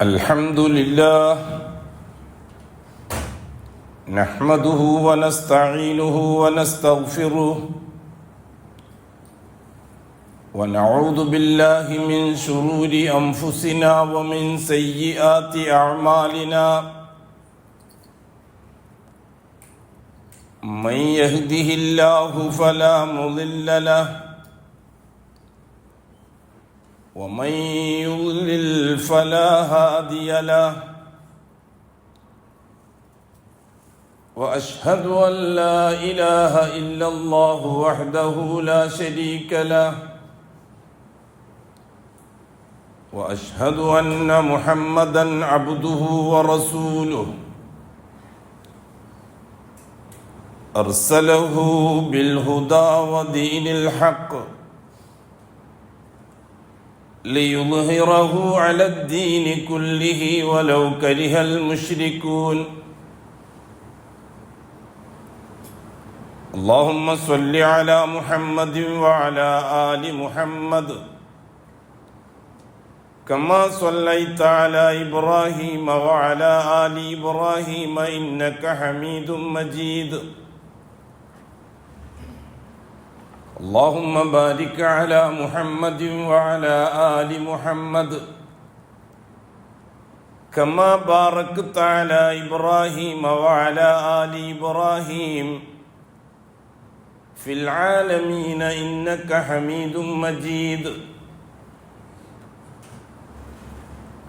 الحمد لله نحمده ونستعينه ونستغفره ونعوذ بالله من شرور أنفسنا ومن سيئات أعمالنا من يهده الله فلا مضل له ومن يضلل فلا هادي له وأشهد أن لا إله إلا الله وحده لا شريك له وأشهد أن محمدًا عبده ورسوله أرسله بالهدى ودين الحق ليظهره على الدين كله ولو كره المشركون اللهم صل على محمد وعلى آل محمد كما صليت على إبراهيم وعلى آل إبراهيم إنك حميد مجيد اللهم بارك على محمد وعلى آل محمد كما باركت على إبراهيم وعلى آل إبراهيم في العالمين إنك حميد مجيد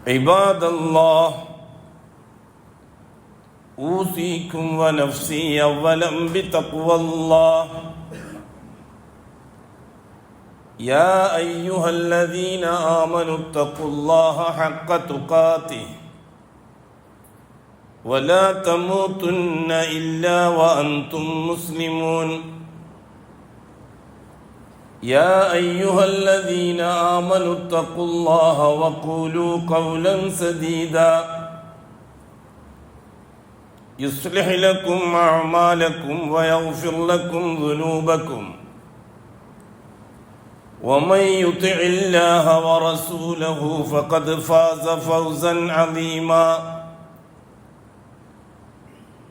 عباد الله أوصيكم ونفسي أولا بتقوى الله يا أيها الذين آمنوا اتقوا الله حق تقاته ولا تموتن إلا وأنتم مسلمون يا أيها الذين آمنوا اتقوا الله وقولوا قولا سديدا يصلح لكم أعمالكم ويغفر لكم ذنوبكم ومن يطع الله ورسوله فقد فاز فوزا عظيما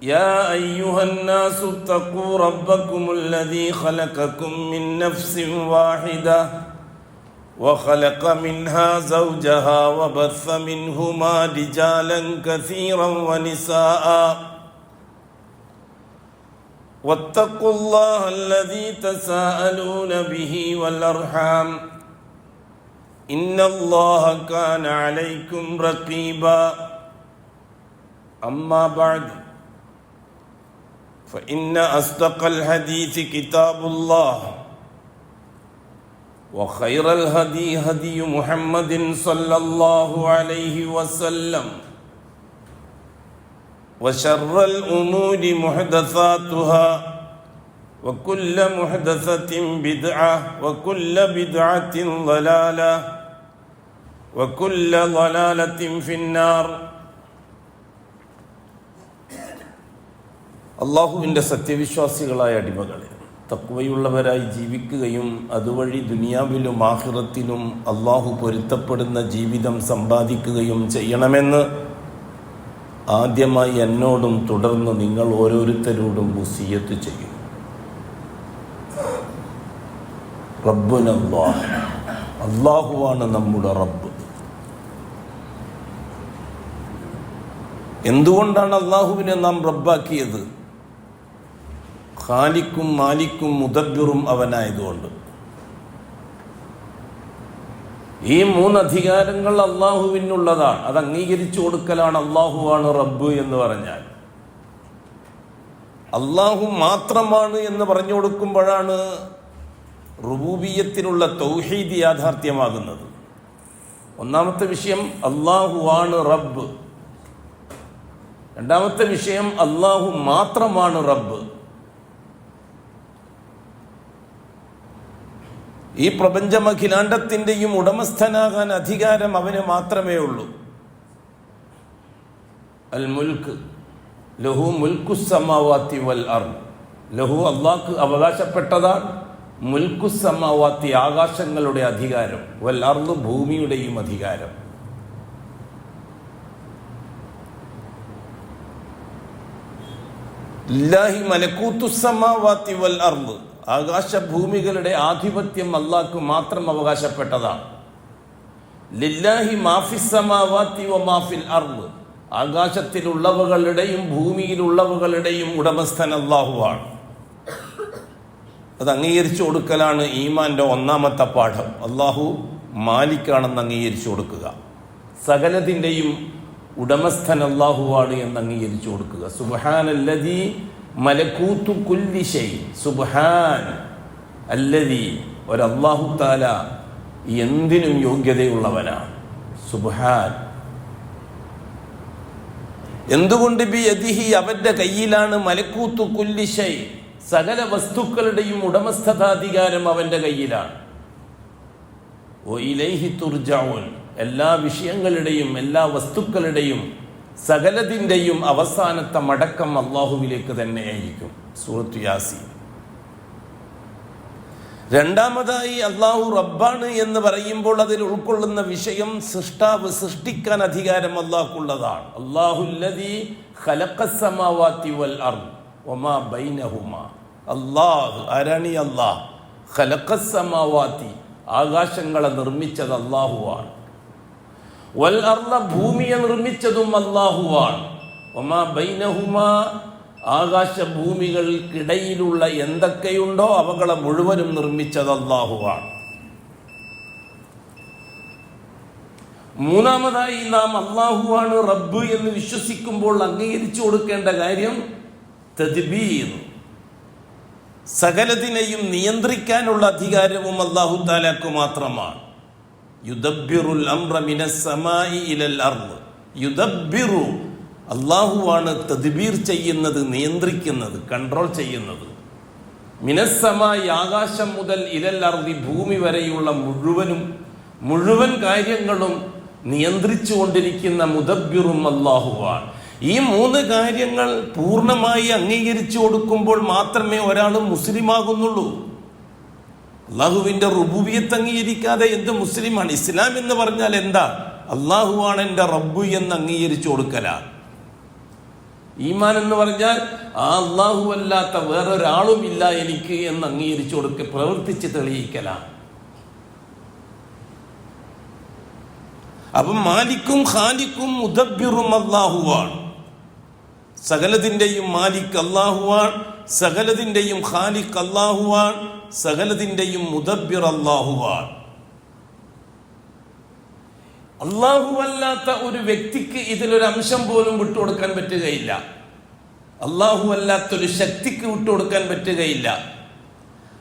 يا أيها الناس اتقوا ربكم الذي خلقكم من نفس واحدة وخلق منها زوجها وبث منهما رجالا كثيرا ونساء واتقوا الله الذي تساءلون به والأرحام إن الله كان عليكم رقيبا أما بعد فإن أصدق الحديث كتاب الله وخير الهدي هدي محمد صلى الله عليه وسلم وشر الأمور محدثاتها وكل محدثة بدعة وكل بدعة ضلالة وكل ضلالة في النار അള്ളാഹുവിൻ്റെ സത്യവിശ്വാസികളായ അടിമകളെ, തഖ്വയുള്ളവരായി ജീവിക്കുകയും അതുവഴി ദുനിയാവിലും ആഖിറത്തിലും അള്ളാഹു പൊരുത്തപ്പെടുന്ന ജീവിതം സമ്പാദിക്കുകയും ചെയ്യണമെന്ന് ആദ്യമായി എന്നോടും തുടർന്ന് നിങ്ങൾ ഓരോരുത്തരോടും വസിയ്യത്ത് ചെയ്യും. റബ്ബുനല്ലാഹ്, അള്ളാഹുവാണ് നമ്മുടെ റബ്ബ്. എന്തുകൊണ്ടാണ് അള്ളാഹുവിനെ നാം റബ്ബാക്കിയത്? ഖാലിക്കും മാലിക്കും മുദബ്ബിറും അവനായതുകൊണ്ട്. ഈ മൂന്നധികാരങ്ങൾ അള്ളാഹുവിനുള്ളതാണ്. അത് അംഗീകരിച്ചു കൊടുക്കലാണ് അള്ളാഹുവാണ് റബ്ബ് എന്ന് പറഞ്ഞാൽ. അള്ളാഹു മാത്രമാണ് എന്ന് പറഞ്ഞു കൊടുക്കുമ്പോഴാണ് റുബൂബിയ്യത്തിനുള്ള തൗഹീദ് യാഥാർത്ഥ്യമാകുന്നത്. ഒന്നാമത്തെ വിഷയം അള്ളാഹുവാണ് റബ്ബ്. രണ്ടാമത്തെ വിഷയം അള്ളാഹു മാത്രമാണ് റബ്ബ്. ഈ പ്രപഞ്ചമഖിലാണ്ടത്തിൻ്റെയും ഉടമസ്ഥനാകാൻ അധികാരം അവന് മാത്രമേ ഉള്ളൂ. അൽ മുൽക്ക് ലഹു മുൽക്കുസ്സമാവാത്തി വൽ അർദ്. ലഹു അള്ളാഹ്ക്ക് അവകാശപ്പെട്ടതാണ് മുൽക്കുസ്സമാവാത്തി ആകാശ, ആകാശങ്ങളുടെ അധികാരം, വൽ അർദ് ഭൂമിയുടെയും അധികാരം. ലില്ലാഹി മലകൂത്തുസ്സമാവാതി വൽ അർദ്, ആകാശഭൂമികളുടെ ആധിപത്യം അല്ലാഹ്ക്ക് മാത്രം അവകാശപ്പെട്ടതാണ്. ലില്ലാഹി മാഫിസ്സമാവാതി വ മാഫിൽ അർദ്, ആകാശത്തിലുള്ളവകളുടെയും ഭൂമിയിലുള്ളവകളുടെയും ഉടമസ്ഥൻ അല്ലാഹുവാണ്. അത് അംഗീകരിച്ചു കൊടുക്കലാണ് ഈമാന്റെ ഒന്നാമത്തെ പാഠം. അല്ലാഹു മാലിക്കാണെന്ന് അംഗീകരിച്ചു കൊടുക്കുക. സകലത്തിൻ്റെയും ഉടമസ്ഥൻ അല്ലാഹുവാണ് എന്ന് അംഗീകരിച്ചു കൊടുക്കുക. സുബ്ഹാനല്ലദീ മലകൂതു കുല്ലി ഷൈ, സുബ്ഹാൻ അല്ലദീ, ഒരല്ലാഹു തആല എന്തിനും യോഗ്യതയുള്ളവനാണ്. സുബ്ഹാൻ, എന്തുകൊണ്ട് ബിയദിഹി, അവന്റെ കയ്യിലാണ്, മലകൂതു കുല്ലി ഷൈ, സകല വസ്തുക്കളുടെയും ഉടമസ്ഥതാധികാരം അവന്റെ കയ്യിലാണ്. വ ഇലൈഹി തുർജഊൻ, എല്ലാ വിഷയങ്ങളുടെയും എല്ലാ വസ്തുക്കളുടെയും സകലതിൻ്റെയും അവസാനത്തെ മടക്കം അള്ളാഹുവിലേക്ക് തന്നെയായിരിക്കും. സൂറത്ത് യാസീൻ. രണ്ടാമതായി അള്ളാഹു റബ്ബാണ് എന്ന് പറയുമ്പോൾ അതിൽ ഉൾക്കൊള്ളുന്ന വിഷയം സൃഷ്ടാവ്, സൃഷ്ടിക്കാൻ അധികാരം അള്ളാഹുക്കുള്ളതാണ്. അല്ലാഹുല്ലദീ ഖലഖസ്സമാവാതി വൽ അർദ് വമാ ബൈനഹുമാ, അല്ലാഹ് ആരാണ്? ഈ അല്ലാഹ്. ഖലഖസ്സമാവാതി, ആകാശങ്ങളെ നിർമ്മിച്ചത് അല്ലാഹുവാണ്. വൽ അർദ, ഭൂമിയെ നിർമ്മിച്ചതും അല്ലാഹുവാണ്. വമാ ബൈനഹുമാ, ആകാശഭൂമികൾക്കിടയിലുള്ള എന്തൊക്കെയുണ്ടോ അവകളെ മുഴുവനും നിർമ്മിച്ചത് അല്ലാഹുവാണ്. മൂന്നാമതായി നാം അല്ലാഹുവാണ് റബ്ബ് എന്ന് വിശ്വസിക്കുമ്പോൾ അംഗീകരിച്ചു കൊടുക്കേണ്ട കാര്യം തദ്ബീർ, സകലതിനെയും നിയന്ത്രിക്കാനുള്ള അധികാരവും അല്ലാഹു തആലക്ക് മാത്രമാണ്. യുദബ്ബിറുൽ അംറ മിനസ് സമാഇ ഇലൽ അർദ്, യുദബ്ബിറു, അല്ലാഹുവാണ് തദ്ബീർ ചെയ്യുന്നത്, നിയന്ത്രിക്കുന്നത്, കൺട്രോൾ ചെയ്യുന്നത്. മിനസ് സമായി, ആകാശം മുതൽ ഇലൽ അർദി, ഭൂമി വരെയുള്ള മുഴുവൻ കാര്യങ്ങളും നിയന്ത്രിച്ചു കൊണ്ടിരിക്കുന്ന മുദബ്ബിറും അല്ലാഹുവാണ്. ഈ മൂന്ന് കാര്യങ്ങൾ പൂർണ്ണമായി അംഗീകരിച്ചു കൊടുക്കുമ്പോൾ മാത്രമേ ഒരാൾ മുസ്ലിമാകുന്നുള്ളൂ. അള്ളാഹുവിന്റെ റുബൂബിയത്ത് അംഗീകരിക്കാതെ എന്ത് മുസ്ലിമാണ്? ഇസ്ലാം എന്ന് പറഞ്ഞാൽ എന്താ? അള്ളാഹുവാണ് എൻ്റെ റബ്ബ് എന്ന് അംഗീകരിച്ചു കൊടുക്കലാണ്. ഈമാൻ എന്ന് പറഞ്ഞാൽ ആ അള്ളാഹു അല്ലാത്ത വേറൊരാളും ഇല്ല എനിക്ക് എന്ന് അംഗീകരിച്ചു കൊടുക്ക, പ്രവർത്തിച്ച് തെളിയിക്കലാണ്. അപ്പം മാലിക്കും ഖാലിക്കും മുദബ്ബിറും അല്ലാഹുവാണ്. സകലതിൻ്റെയും മാലിക് അല്ലാഹുവാൻ, സകലതിൻ്റെയും ഖാലിഖ് അല്ലാഹുവാൻ, സകലതിൻ്റെയും മുദബ്ബിർ അല്ലാഹുവാൻ. അല്ലാഹുവല്ലാത്ത ഒരു വ്യക്തിക്ക് ഇതിലൊരു അംശം പോലും വിട്ടുകൊടുക്കാൻ പറ്റുകയില്ല. അല്ലാഹുവല്ലാത്തൊരു ശക്തിക്ക് വിട്ടുകൊടുക്കാൻ പറ്റുകയില്ല.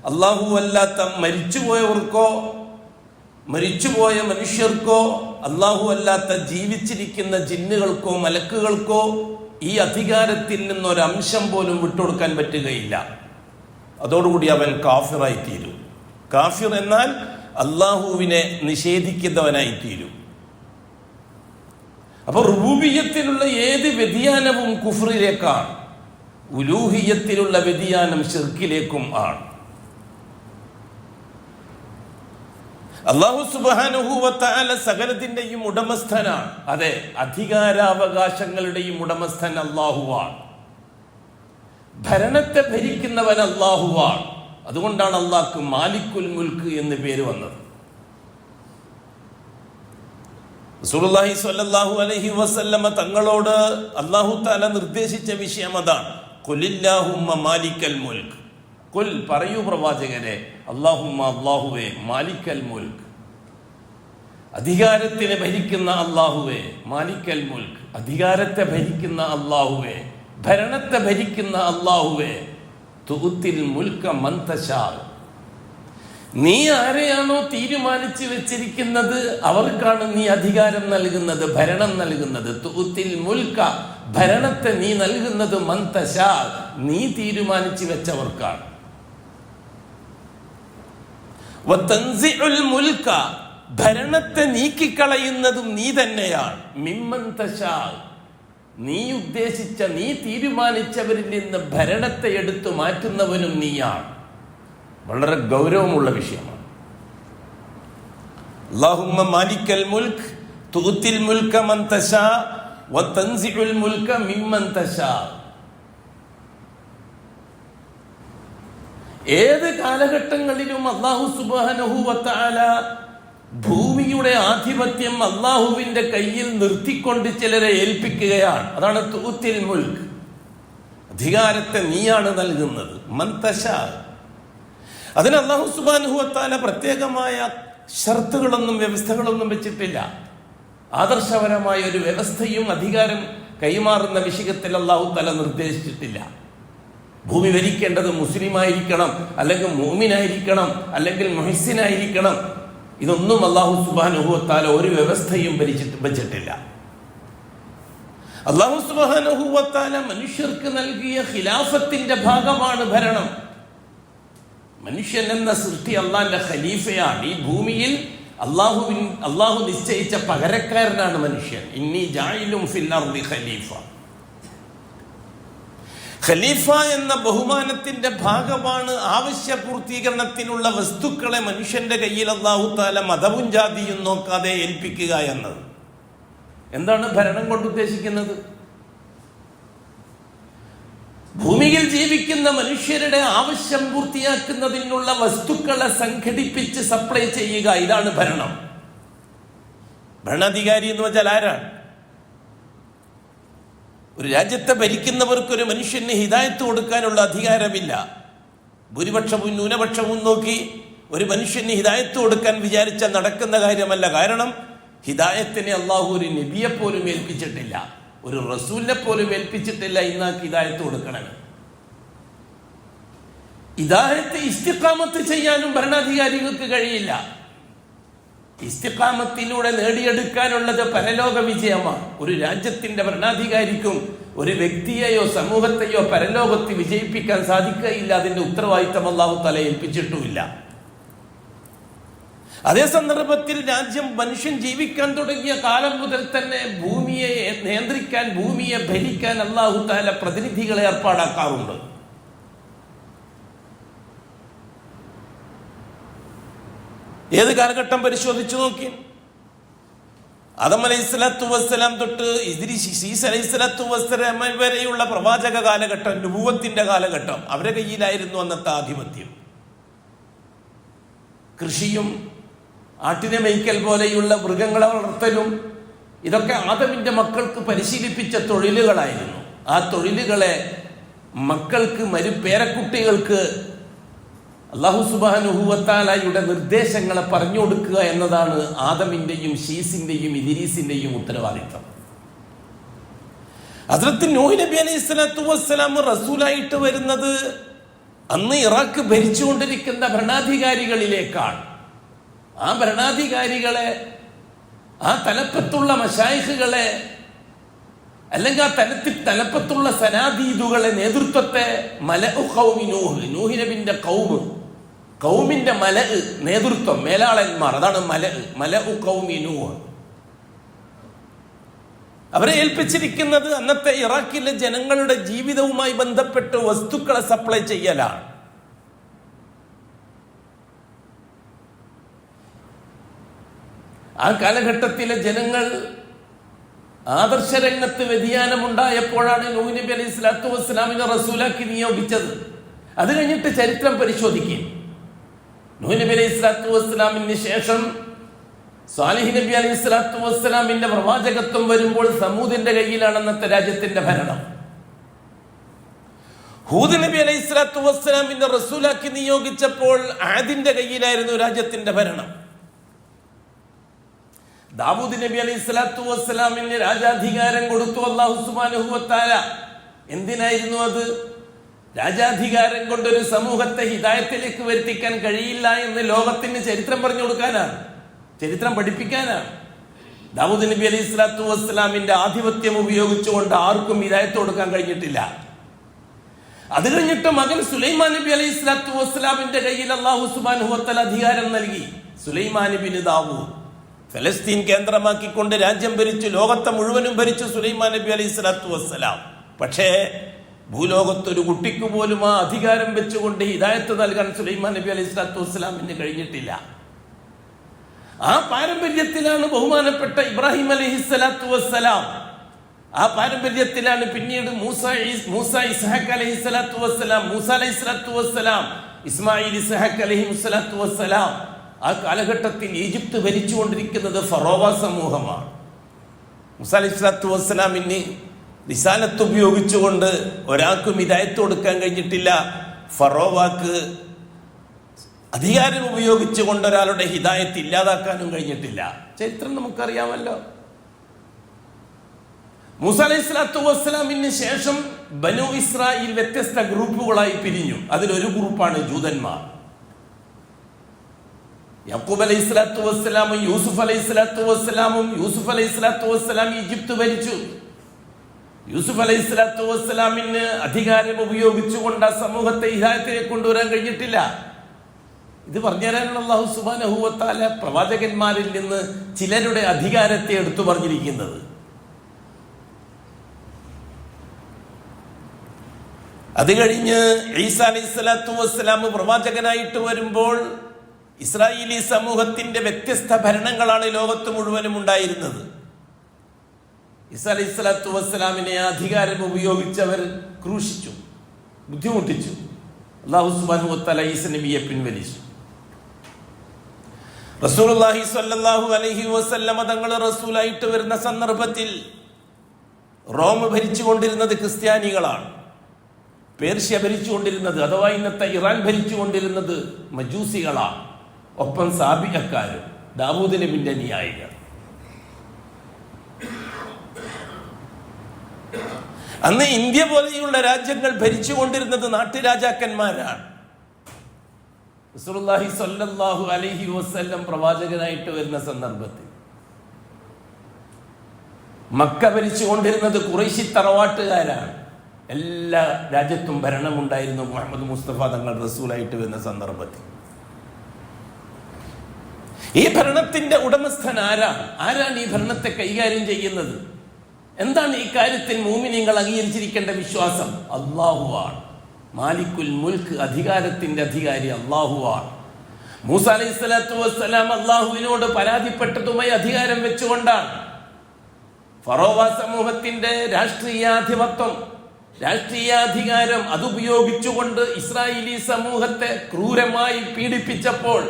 അല്ലാഹുവല്ലാത്ത മരിച്ചുപോയവർക്കോ മരിച്ചുപോയ മനുഷ്യർക്കോ അല്ലാഹുവല്ലാത്ത ജീവിച്ചിരിക്കുന്ന ജിന്നുകൾക്കോ മലക്കുകൾക്കോ ഈ അധികാരത്തിൽ നിന്നൊരംശം പോലും വിട്ടുകൊടുക്കാൻ പറ്റുകയില്ല. അതോടുകൂടി അവൻ കാഫിറായി തീരും. കാഫിർ എന്നാൽ അല്ലാഹുവിനെ നിഷേധിക്കുന്നവനായി തീരും. അപ്പൊ റുബൂബിയ്യത്തിലുള്ള ഏത് വ്യതിയാനവും കുഫ്റിലേക്കാണ്, ഉലൂഹിയ്യത്തിലുള്ള വ്യതിയാനം ശിർക്കിലേക്കും ആണ്. അല്ലാഹു സുബ്ഹാനഹു വ തആല സകലത്തിന്റെയും ഉടമസ്ഥനാണ്. അതെ, അധികാരാവകാശങ്ങളുടെയും ഉടമസ്ഥൻ അല്ലാഹുവാണ്. ഭരണത്തെ ഭരിക്കുന്നവൻ അല്ലാഹുവാണ്. അതുകൊണ്ടാണ് അല്ലാഹ്ക്ക് മാലിക്കുൽ മുൽക്ക് എന്ന് പേര് വന്നത്. റസൂലുള്ളാഹി സ്വല്ലല്ലാഹു അലൈഹി വസല്ലമ തങ്ങളോട് അല്ലാഹു തആല നിർദ്ദേശിച്ച വിഷയം അതാണ്. ഖുലില്ലാഹുമ്മ മാലിക്കൽ മുൽക്ക്, ഖുൽ, പറയൂ പ്രവാചകരെ, അല്ലാഹുമ്മ, അല്ലാഹുവേ, മാലിക്കൽ മുൽക്ക്, അധികാരത്തിനെ ഭരിക്കുന്ന അല്ലാഹുവേ, മാലിക്കൽ മുൽക്ക്, അധികാരത്തെ ഭരിക്കുന്ന അല്ലാഹുവേ, ഭരണത്തെ ഭരിക്കുന്ന അല്ലാഹുവേ, തുഉത്തിൽ മുൽക മൻ തശാ, നീ ആരെയാണോ തീരുമാനിച്ചു വെച്ചിരിക്കുന്നത് അവർക്കാണ് നീ അധികാരം നൽകുന്നത്, ഭരണം നൽകുന്നത്. തുഉത്തിൽ മുൽക, ഭരണത്തെ നീ നൽകുന്നത് മൻ തശാ, നീ തീരുമാനിച്ചു വെച്ചവർക്കാണ്. വതൻസിഉൽ മുൽക, ഭരണത്തെ നീക്കിക്കളയുന്നതും നീ തന്നെയാണ്. മിമ്മൻ തശാ, നീ ഉദ്ദേശിച്ച, നീ തീരുമാനിച്ചവരിൽ നിന്ന് ഭരണത്തെ എടുത്തു മാറ്റുന്നവനും നീയാണ്. വളരെ ഗൗരവമുള്ള വിഷയമാണ്. അല്ലാഹുമ്മ മാലിക്കൽ മുൽക്ക് തുഅത്തിൽ മുൽക മൻ തശാ വതൻസിഉൽ മുൽക മിമ്മൻ തശാ. ഏത് കാലഘട്ടങ്ങളിലും അല്ലാഹു സുബ്ഹാനഹു വ തആല ഭൂമിയുടെ ആധിപത്യം അല്ലാഹുവിന്റെ കയ്യിൽ നിർത്തിക്കൊണ്ട് ചിലരെ ഏൽപ്പിക്കുകയാണ്. അതാണ് തൂത്തിൽ മുൽക്ക്. അധികാരത്തെ നീയാണ് നൽകുന്നത്. മൻതശാ. അതിന് അല്ലാഹു സുബ്ഹാനഹു വ തആല പ്രത്യേകമായ ഷർത്തുകളൊന്നും വ്യവസ്ഥകളൊന്നും വെച്ചിട്ടില്ല. ആദർശപരമായ ഒരു വ്യവസ്ഥയും അധികാരം കൈമാറുന്ന വിഷയത്തിൽ അല്ലാഹു തആല നിർദ്ദേശിച്ചിട്ടില്ല. ഭൂമി ഭരിക്കേണ്ടത് മുസ്ലിമായിരിക്കണം, അല്ലെങ്കിൽ മുഅ്മിനായിരിക്കണം, അല്ലെങ്കിൽ മുഹ്സിനായിരിക്കണം. ഇതൊന്നും അല്ലാഹു സുബ്ഹാനഹു വ തആല ഒരു വ്യവസ്ഥയും വെച്ചിട്ടില്ല. അല്ലാഹു സുബ്ഹാനഹു വ തആല മനുഷ്യർക്ക് നൽകിയ ഖിലാഫത്തിന്റെ ഭാഗമാണ് ഭരണം. മനുഷ്യൻ എന്ന സൃഷ്ടി അള്ളാന്റെ ഖലീഫയാണ്. ഈ ഭൂമിയിൽ അള്ളാഹു നിശ്ചയിച്ച പകരക്കാരനാണ് മനുഷ്യൻ. ഇന്നി ജാഇലും ഫിൽ അർദി ഖലീഫ. ഖലീഫ എന്ന ബഹുമാനത്തിന്റെ ഭാഗമാണ് ആവശ്യ പൂർത്തീകരണത്തിനുള്ള വസ്തുക്കളെ മനുഷ്യന്റെ കയ്യിൽ അല്ലാഹു തആല മതവും ജാതിയും നോക്കാതെ ഏൽപ്പിക്കുക എന്നത്. എന്താണ് ഭരണം കൊണ്ട് ഉദ്ദേശിക്കുന്നത്? ഭൂമിയിൽ ജീവിക്കുന്ന മനുഷ്യരുടെ ആവശ്യം പൂർത്തിയാക്കുന്നതിനുള്ള വസ്തുക്കളെ സംഘടിപ്പിച്ച് സപ്ലൈ ചെയ്യുക. ഇതാണ് ഭരണം. ഭരണാധികാരി എന്ന് വെച്ചാൽ ആരാണ്? ഒരു രാജ്യത്തെ ഭരിക്കുന്നവർക്ക് ഒരു മനുഷ്യന് ഹിദായത്ത് കൊടുക്കാനുള്ള അധികാരമില്ല. ഭൂരിപക്ഷവും ന്യൂനപക്ഷവും നോക്കി ഒരു മനുഷ്യന് ഹിദായത്ത് കൊടുക്കാൻ വിചാരിച്ചാൽ നടക്കുന്ന കാര്യമല്ല. കാരണം ഹിദായത്തിനെ അള്ളാഹു ഒരു നബിയെ പോലും ഏൽപ്പിച്ചിട്ടില്ല, ഒരു റസൂലിനെ പോലും ഏൽപ്പിച്ചിട്ടില്ല. ഇന്നാക്ക് ഹിദായത്ത് കൊടുക്കണം. ഹിദായത്ത് ഇസ്തിഖാമത്ത് ചെയ്യാനും ഭരണാധികാരികൾക്ക് കഴിയില്ല. ഇസ്തിഖാമത്തിലൂടെ നേടിയെടുക്കാനുള്ളത് പരലോക വിജയമാണ്. ഒരു രാജ്യത്തിന്റെ ഭരണാധികാരിക്കും ഒരു വ്യക്തിയെയോ സമൂഹത്തെയോ പരലോകത്ത് വിജയിപ്പിക്കാൻ സാധിക്കുകയില്ല. അതിന്റെ ഉത്തരവാദിത്തം അല്ലാഹു തആല ഏൽപ്പിച്ചിട്ടുമില്ല. അതേ സന്ദർഭത്തിൽ രാജ്യം മനുഷ്യൻ ജീവിക്കാൻ തുടങ്ങിയ കാലം മുതൽ തന്നെ ഭൂമിയെ നിയന്ത്രിക്കാൻ, ഭൂമിയെ ഭരിക്കാൻ അല്ലാഹു തആല പ്രതിനിധികളെ ഏർപ്പാടാക്കാറുണ്ട്. ഏത് കാലഘട്ടം പരിശോധിച്ചു നോക്കി. ആദം അലൈഹിസ്സലാത്തു വസ്സലാം തൊട്ട് ഈസ അലൈഹിസ്സലാത്തു വസ്സലാം വരെയുള്ള പ്രവാചക കാലഘട്ടം, നുബുവത്തിന്റെ കാലഘട്ടം, അവരുടെ കയ്യിലായിരുന്നു അന്നത്തെ ആധിപത്യം. കൃഷിയും ആട്ടിനെ മേയ്ക്കൽ പോലെയുള്ള മൃഗങ്ങളെ വളർത്തലും ഇതൊക്കെ ആദമിന്റെ മക്കൾക്ക് പരിശീലിപ്പിച്ച തൊഴിലുകളായിരുന്നു. ആ തൊഴിലുകളെ മക്കൾക്ക്, പേരക്കുട്ടികൾക്ക് അല്ലാഹു സുബ്ഹാനഹു വ തആലയുടെ നിർദ്ദേശങ്ങളെ പറഞ്ഞു കൊടുക്കുക എന്നതാണ് ആദമിന്റെയും ശീസിന്റെയും ഇദ്രീസിന്റെയും ഉത്തരവാദിത്തം. ഹദ്റത്ത് നൂഹ് നബി അലൈഹിസ്സലാത്തു വസ്സലാം റസൂലായിട്ട് വരുന്നത് അന്ന് ഇറാഖ് ഭരിച്ചുകൊണ്ടിരിക്കുന്ന ഭരണാധികാരികളിലേക്കാണ്. ആ ഭരണാധികാരികളെ, ആ തലപ്പത്തുള്ള മശായിഖുകളെ, അല്ലെങ്കിൽ ആ തലപ്പത്തുള്ള സനാദീദുകളെ, നേതൃത്വത്തെ മലഉ ഖൗമി നൂഹ്, നൂഹ് നബിന്റെ കൗമിന്റെ നേതൃത്വം, മേലാളന്മാർ, അതാണ് മലഉ ഖൗമി നൂഹ്. അവരെ ഏൽപ്പിച്ചിരിക്കുന്നത് അന്നത്തെ ഇറാഖിലെ ജനങ്ങളുടെ ജീവിതവുമായി ബന്ധപ്പെട്ട് വസ്തുക്കളെ സപ്ലൈ ചെയ്യലാണ്. ആ കാലഘട്ടത്തിലെ ജനങ്ങൾ ആദർശരംഗത്ത് വ്യതിയാനമുണ്ടായപ്പോഴാണ് നൂഹ് നബി അലൈഹി സ്വലാത്തു വസ്സലാമിനെ റസൂലാക്കി നിയോഗിച്ചത്. അത് കഴിഞ്ഞിട്ട് ചരിത്രം പരിശോധിക്കും. നൂഹ് നബി അലൈഹി സ്വലാത്തു വസ്സലാമിന് ശേഷം സാലിഹ് നബി അലൈഹി സ്വലാത്തു വസ്സലാമിന്റെ പ്രവാചകത്വം വരുമ്പോൾ സമൂദിന്റെ കയ്യിലാണ് അന്നത്തെ രാജ്യത്തിന്റെ ഭരണം. ഹൂദ് നബി അലൈഹി സ്വലാത്തു വസ്സലാമിന്റെ റസൂലാക്കി നിയോഗിച്ചപ്പോൾ ആദിന്റെ കയ്യിലായിരുന്നു രാജ്യത്തിന്റെ ഭരണം. ദാവൂദ് നബി അലൈഹി സ്വലാത്തു വസ്സലാമിന് രാജാധികാരം കൊടുത്തു അല്ലാഹു സുബ്ഹാനഹു വ തആല. എന്തിനായിരുന്നു അത്? രാജാധികാരം കൊണ്ടൊരു സമൂഹത്തെ ഹിദായത്തിലേക്ക് വരുത്തിക്കാൻ കഴിയില്ല എന്ന് ലോകത്തിന് ചരിത്രം പറഞ്ഞു കൊടുക്കാനാണ്, ചരിത്രം പഠിപ്പിക്കാനാണ്. ദാവൂദ് നബി അലൈഹി സ്വലാത്തു വസ്സലാമിന്റെ ആധിപത്യം ഉപയോഗിച്ചുകൊണ്ട് ആർക്കും ഹിദായത്ത് കൊടുക്കാൻ കഴിഞ്ഞിട്ടില്ല. അത് കഴിഞ്ഞിട്ട് മകൻ സുലൈമാൻ നബി അലൈഹി സ്വലാത്തു വസ്സലാമിന്റെ കയ്യിൽ അല്ലാഹു സുബ്ഹാനഹു വ തആല അധികാരം നൽകി. സുലൈമാൻ ഇബ്നു ദാവൂദ് ഫലസ്തീൻ കേന്ദ്രമാക്കിക്കൊണ്ട് രാജ്യം ഭരിച്ചു, ലോകത്തെ മുഴുവനും ഭരിച്ചു സുലൈമാൻ നബി അലൈഹി സ്വലാത്തു വസ്സലാം. പക്ഷേ ഭൂലോകത്തൊരു കുട്ടിക്ക് പോലും ആ അധികാരം വെച്ചുകൊണ്ട് ഹിദായത്ത് നൽകാൻ സുലൈമാൻ നബി അലൈഹി സ്വലാത്തു വസ്സലാമിന് കഴിഞ്ഞിട്ടില്ല. ആ പാരമ്പര്യത്തിലാണ് ബഹുമാനപ്പെട്ട ഇബ്രാഹിം അലൈഹി സ്വലാത്തു വസ്സലാം, ആ പാരമ്പര്യത്തിലാണ് പിന്നീട് മൂസ ഇസ്ഹാഖ് അലൈഹി സ്വലാത്തു വസ്സലാം, മൂസ അലൈഹി സ്വലാത്തു വസ്സലാം, ഇസ്മായിൽ ഇസ്ഹാഖ് അലൈഹിസ്സലാത്തു വസ്സലാം ആ കാലഘട്ടത്തിൽ ഈജിപ്ത് ഭരിച്ചുകൊണ്ടിരിക്കുന്നത് ഫറോവ സമൂഹമാണ്. മൂസ അലൈഹിസ്സലാത്തു വസ്സലാമിന് റിസാലത്ത് ഉപയോഗിച്ചുകൊണ്ട് ഒരാൾക്കും ഹിദായത്ത് കൊടുക്കാൻ കഴിഞ്ഞിട്ടില്ല. ഫറോവാക്ക് അധികാരം ഉപയോഗിച്ചുകൊണ്ട് ഒരാളുടെ ഹിദായത്ത് ഇല്ലാതാക്കാനും കഴിഞ്ഞിട്ടില്ല. ചരിത്രം നമുക്കറിയാമല്ലോ. മൂസ അലൈഹിസ്സലാത്തു വസ്സലാമിന് ശേഷം ബനു ഇസ്രായേൽ വ്യത്യസ്ത ഗ്രൂപ്പുകളായി പിരിഞ്ഞു. അതിലൊരു ഗ്രൂപ്പാണ് ജൂതന്മാർ. യാക്കൂബ് അലൈഹിസ്സലാത്തു വസ്സലാമും യൂസുഫ് അലൈഹിസ്സലാത്തു വസ്സലാം ഈജിപ്ത് ഭരിച്ചു. യൂസുഫ് അലൈഹിസ്സലാത്തു വസ്സലാമിന് അധികാരം ഉപയോഗിച്ചുകൊണ്ട് ആ സമൂഹത്തെ ഹിദായത്തിലേക്ക് കൊണ്ടുവരാൻ കഴിഞ്ഞിട്ടില്ല. ഇത് പറഞ്ഞുതരാനാണ് അല്ലാഹു സുബ്ഹാനഹു വ തആല പ്രവാചകന്മാരിൽ നിന്ന് ചിലരുടെ അധികാരത്തെ എടുത്തു പറഞ്ഞിരിക്കുന്നത്. അത് കഴിഞ്ഞ് ഈസാ അലൈഹിസ്സലാത്തു വസ്സലാം പ്രവാചകനായിട്ട് വരുമ്പോൾ ഇസ്രായേലി സമൂഹത്തിന്റെ വ്യത്യസ്ത ഭരണങ്ങളാണ് ലോകത്ത് മുഴുവനും ഉണ്ടായിരുന്നത്. ഈസാ അലൈഹിസ്സലാത്തു വസ്സലാമിനെ അധികാരം ഉപയോഗിച്ചവർ ക്രൂശിച്ചു, ബുദ്ധിമുട്ടിച്ചു. അല്ലാഹു സുബ്ഹാനഹു വ തആല ഈസ നബിയെ പിൻവലിച്ചു. റസൂലുള്ളാഹി സ്വല്ലല്ലാഹു അലൈഹി വസല്ലമ തങ്ങൾ റസൂലായിട്ട് വരുന്ന സന്ദർഭത്തിൽ റോം ഭരിച്ചുകൊണ്ടിരുന്നത് ക്രിസ്ത്യാനികളാണ്. പേർഷ്യ ഭരിച്ചുകൊണ്ടിരുന്നത് അഥവാ ഇന്നത്തെ ഇറാൻ ഭരിച്ചുകൊണ്ടിരുന്നത് മജൂസികളാണ്. ഒപ്പം സാബിയക്കാരും ദാവൂദ് നബിന്റെ അനുയായികൾ. അന്ന് ഇന്ത്യ പോലെയുള്ള രാജ്യങ്ങൾ ഭരിച്ചുകൊണ്ടിരുന്നത് നാട്ടുരാജാക്കന്മാരാണ്. റസൂലുള്ളാഹി സ്വല്ലല്ലാഹു അലൈഹി വസല്ലം പ്രവാചകനായിട്ട് വരുന്ന സന്ദർഭത്തിൽ മക്ക ഭരിച്ചുകൊണ്ടിരുന്നത് ഖുറൈശി തറവാട്ടുകാരാണ്. എല്ലാ രാജ്യത്തും ഭരണമുണ്ടായിരുന്നു മുഹമ്മദ് മുസ്തഫ തങ്ങൾ റസൂലായിട്ട് വരുന്ന സന്ദർഭത്തിൽ. ഈ ഭരണത്തിന്റെ ഉടമസ്ഥൻ ആരാണ് ഈ ഭരണത്തെ കൈകാര്യം ചെയ്യുന്നത്? എന്താണ് ഈ കാര്യത്തിൽ മുഅ്മിനീങ്ങൾ അംഗീകരിച്ചിരിക്കേണ്ട വിശ്വാസം? അല്ലാഹുവാണ് മാലിക്കുൽ മുൽക്ക്, അധികാരത്തിന്റെ അധികാരി അല്ലാഹുവാണ്. മൂസ അലൈഹിസ്സലാത്തു വസ്സലാം അല്ലാഹുവിനോട് പരാതിപ്പെട്ടതുമായി അധികാരം വെച്ചുകൊണ്ടാണ്. ഫറോവ സമൂഹത്തിന്റെ രാഷ്ട്രീയാധികാരം അതുപയോഗിച്ചുകൊണ്ട് ഇസ്രായേലി സമൂഹത്തെ ക്രൂരമായി പീഡിപ്പിച്ചപ്പോൾ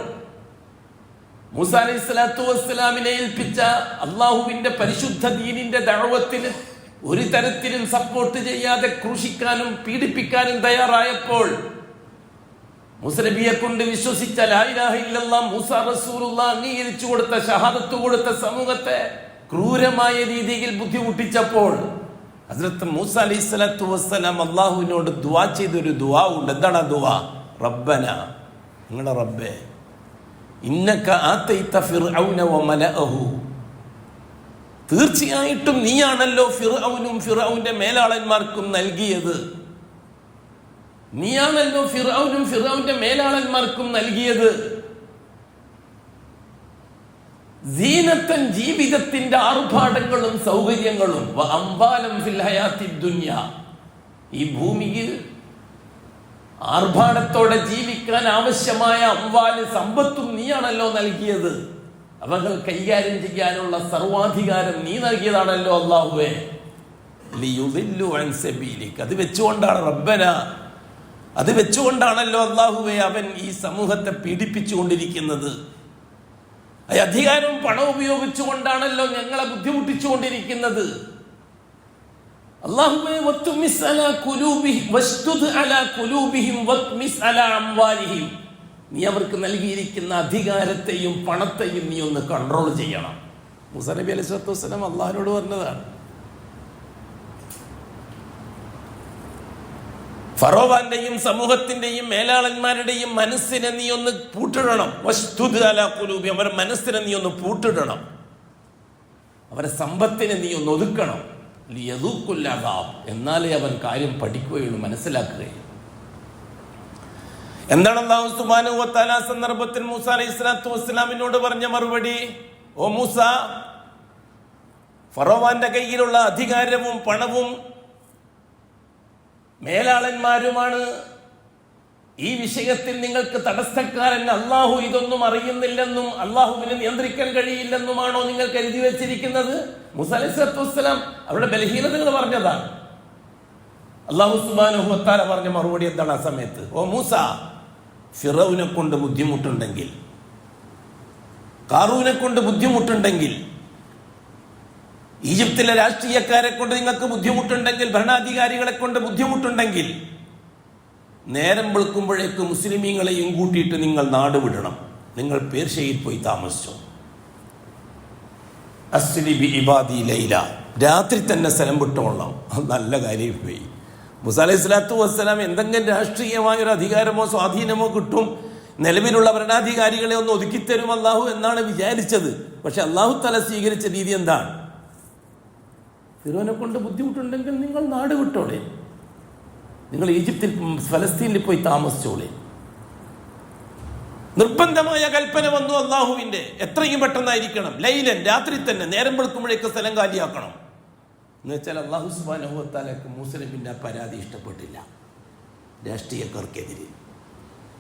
മൂസ അലൈഹിസ്സലാത്തു വസ്സലാമിനെ ഏൽപ്പിച്ച അള്ളാഹുവിന്റെ പരിശുദ്ധ ദീനിന്റെ ദഅവത്തിന് ഒരു തരത്തിലും സപ്പോർട്ട് ചെയ്യാതെ ക്രൂശിക്കാനും പീഡിപ്പിക്കാനും തയ്യാറായപ്പോൾ മൂസ നബിയെ കൊണ്ട് വിശ്വസിച്ച ലാ ഇലാഹ ഇല്ലല്ലാഹ് മൂസ റസൂലുള്ളാഹ് അംഗീകരിച്ചു കൊടുത്ത ഷഹാദത്ത് കൊടുത്ത സമൂഹത്തെ ക്രൂരമായ രീതിയിൽ ബുദ്ധിമുട്ടിച്ചപ്പോൾ ഹസ്രത്ത് മൂസ അലൈഹിസ്സലാത്തു വസ്സലാം അള്ളാഹുവിനോട് ദുആ ചെയ്തൊരു ദുആ ഉണ്ട്. എന്താണ് ആ ദുആ? റബ്ബന, നിങ്ങളുടെ റബ്ബേ, ഇന്നക ആതൈത ഫിർഔന വമലഅഹു, തീർച്ചയായിട്ടും നീയാണല്ലോ ഫിർഔനും ഫിർഔന്റെ മേലാളന്മാർക്കും നൽകിയത്. നീയാണല്ലോ ഫിർഔനും ഫിർഔന്റെ മേലാളന്മാർക്കും നൽകിയത് സീനത്തൻ, ജീവിതത്തിന്റെ ആർഭാടങ്ങളും സൗകര്യങ്ങളും, അംവാലം ഫിൽ ഹയാത്തിദ് ദുനിയ, ഈ ഭൂമിയിൽ ആർഭാടത്തോടെ ജീവിക്കാൻ ആവശ്യമായ അംവാല് സമ്പത്തും നീയാണല്ലോ നൽകിയത്. അവകൾ കൈകാര്യം ചെയ്യാനുള്ള സർവാധികാരം നീ നൽകിയതാണല്ലോ അല്ലാഹുവേ. ലിയുദില്ലു അൻ സബീലിക, അത് വെച്ചുകൊണ്ടാണ് റബ്ബന, അത് വെച്ചുകൊണ്ടാണല്ലോ അല്ലാഹുവേ അവൻ ഈ സമൂഹത്തെ പീഡിപ്പിച്ചുകൊണ്ടിരിക്കുന്നത്. അധികാരവും പണം ഉപയോഗിച്ചുകൊണ്ടാണല്ലോ ഞങ്ങളെ ബുദ്ധിമുട്ടിച്ചുകൊണ്ടിരിക്കുന്നത്. അല്ലാഹുവേ വത്മിസ് അലാ ഖുലൂബിഹിം വസ്തുദ് അലാ ഖുലൂബിഹിം വത്മിസ് അലാ അംവാലിഹിം, നീ അവർക്ക് നൽകിയിരിക്കുന്ന അധികാരത്തെയും പണത്തെയും നീ ഒന്ന് കൺട്രോൾ ചെയ്യണം. മൂസ നബി അലൈഹി സ്വലാത്തു വസ്സലാം അള്ളാഹിനോട് പറഞ്ഞതാണ്. ഫറോവാന്റെയും സമൂഹത്തിന്റെയും മേലാളന്മാരുടെയും മനസ്സിനെ നീ ഒന്ന് പൂട്ടിടണം. വസ്തുദ് അലാ ഖുലൂബിഹിം, അവരുടെ മനസ്സിനെ നീ ഒന്ന് പൂട്ടിടണം. അവരുടെ സമ്പത്തിനെ നീ ഒന്ന് ഒതുക്കണം. ലിയദൂഖുൽ അദാബ്, എന്നാലേ അവൻ കാര്യം പഠിക്കുകയുള്ളൂ, മനസ്സിലാക്കുകയുള്ളൂ. എന്താണ് അല്ലാഹു സുബ്ഹാനഹു വ തആല സന്ദർഭത്തിൽ മൂസ അലൈഹിസ്സലാത്തു വസ്സലാമിനോട് പറഞ്ഞ മറുപടി? ഓ മൂസ, ഫറോവാന്റെ കയ്യിലുള്ള അധികാരവും പണവും മേലാളന്മാരുമാണ് ഈ വിഷയത്തിൽ നിങ്ങൾക്ക് തടസ്സക്കാരൻ. അള്ളാഹു ഇതൊന്നും അറിയുന്നില്ലെന്നും അള്ളാഹുവിനെ നിയന്ത്രിക്കാൻ കഴിയില്ലെന്നുമാണോ നിങ്ങൾ കരുതി വെച്ചിരിക്കുന്നത്? മൂസ അലൈഹിസ്സലാത്തു വസ്സലാം അവരുടെ ബലഹീനതകൾ പറഞ്ഞതാണ്. അല്ലാഹു സുബ്ഹാനഹു വ തആല പറഞ്ഞ മറുപടി എന്താണ് ആ സമയത്ത്? ഓ മൂസ, ഫിറൗനെ കൊണ്ട് ബുദ്ധിമുട്ടുണ്ടെങ്കിൽ, കാറൂനെ കൊണ്ട് ബുദ്ധിമുട്ടുണ്ടെങ്കിൽ, ഈജിപ്തിലെ രാഷ്ട്രീയക്കാരെ കൊണ്ട് നിങ്ങൾക്ക് ബുദ്ധിമുട്ടുണ്ടെങ്കിൽ, ഭരണാധികാരികളെ കൊണ്ട് ബുദ്ധിമുട്ടുണ്ടെങ്കിൽ, നേരം വെളുക്കുമ്പോഴേക്ക് മുസ്ലിമീങ്ങളെയും കൂട്ടിയിട്ട് നിങ്ങൾ നാട് വിടണം. നിങ്ങൾ പേർഷ്യയിൽ പോയി താമസിച്ചോ. അസ്രി ബി ഇബാദി ലൈല, രാത്രി തന്നെ സ്ഥലം വിട്ടോളാം. നല്ല കാര്യം പോയി. മൂസ അലൈഹി സ്വലാത്തു വസ്സലാം എന്തെങ്കിലും രാഷ്ട്രീയമായൊരു അധികാരമോ സ്വാധീനമോ കിട്ടും, നിലവിലുള്ള ഭരണാധികാരികളെ ഒന്ന് ഒതുക്കിത്തരും അള്ളാഹു എന്നാണ് വിചാരിച്ചത്. പക്ഷെ അള്ളാഹു തആല സ്വീകരിച്ച രീതി എന്താണ്? ഫിറോനെ കൊണ്ട് ബുദ്ധിമുട്ടുണ്ടെങ്കിൽ നിങ്ങൾ നാട് വിട്ടോളെ, നിങ്ങൾ ഈജിപ്തിൽ ഫലസ്തീനിൽ പോയി താമസിച്ചോളെ. നിർബന്ധമായ കൽപ്പന വന്നു അള്ളാഹുവിന്റെ. എത്രയും പെട്ടെന്നായിരിക്കണം, ലൈലൻ, രാത്രി തന്നെ, നേരം വെളുക്കുമ്പോഴേക്ക് സ്ഥലം കാലിയാക്കണം എന്ന് വെച്ചാൽ അള്ളാഹു സുബ്ഹാനഹു വ തആലക്ക് മൂസ നബിയുടെ പരാതി ഇഷ്ടപ്പെട്ടില്ല. രാഷ്ട്രീയക്കാർക്കെതിരെ,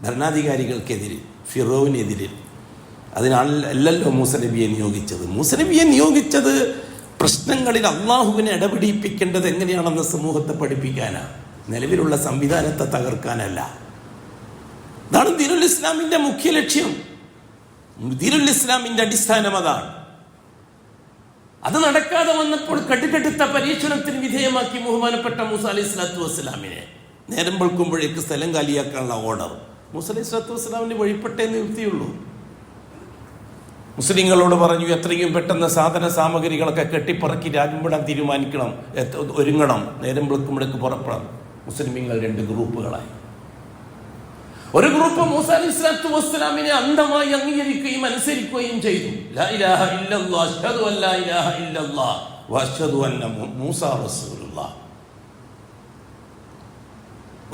ഭരണാധികാരികൾക്കെതിരെ, ഫിറോവിനെതിരെ. അതിനല്ലല്ലോ മൂസ നബിയെ നിയോഗിച്ചത്. മൂസ നബിയെ നിയോഗിച്ചത് പ്രശ്നങ്ങളിൽ അള്ളാഹുവിനെ ഇടപെടിപ്പിക്കേണ്ടത് എങ്ങനെയാണെന്ന് സമൂഹത്തെ പഠിപ്പിക്കാനാണ്, നിലവിലുള്ള സംവിധാനത്തെ തകർക്കാനല്ല. അതാണ് ദീനുൽ ഇസ്ലാമിന്റെ മുഖ്യ ലക്ഷ്യം. ദീനുൽ ഇസ്ലാമിന്റെ അടിസ്ഥാനം അതാണ്. അത് നടക്കാതെ വന്നപ്പോൾ കടുകടുത്ത പരീക്ഷണത്തിന് വിധേയമാക്കി ബഹുമാനപ്പെട്ട മൂസ അലൈഹി സ്വലാത്തു വസ്സലാമിനെ. നേരം വെളുക്കുമ്പോഴേക്ക് സ്ഥലം കാലിയാക്കാനുള്ള ഓർഡർ മൂസ അലൈഹി സ്വലാത്തു വസ്സലാമിന് വഴിപ്പെട്ടേ നിവൃത്തിയുള്ളൂ. മുസ്ലിങ്ങളോട് പറഞ്ഞു, എത്രയും പെട്ടെന്ന് സാധന സാമഗ്രികളൊക്കെ കെട്ടിപ്പറക്കി രാജ്യം വിടാൻ തീരുമാനിക്കണം, ഒരുങ്ങണം, നേരം വെളുക്കുമ്പോഴേക്ക് പുറപ്പെടാം. മുസ്ലിമീങ്ങൾ 2 ഗ്രൂപ്പുകളായി. ഒരു ഗ്രൂപ്പ് മൂസ അലൈഹി സ്വലാത്തു വസ്സലാമിനെ അന്ധമായി അംഗീകരിക്കുകയും അനുസരിക്കുകയും ചെയ്തു. ലാ ഇലാഹ ഇല്ലല്ലാഹ് അശ്ഹദു അൻ ലാ ഇലാഹ ഇല്ലല്ലാഹ് വ അശ്ഹദു അന്ന മൂസ റസൂലുള്ളാഹ്.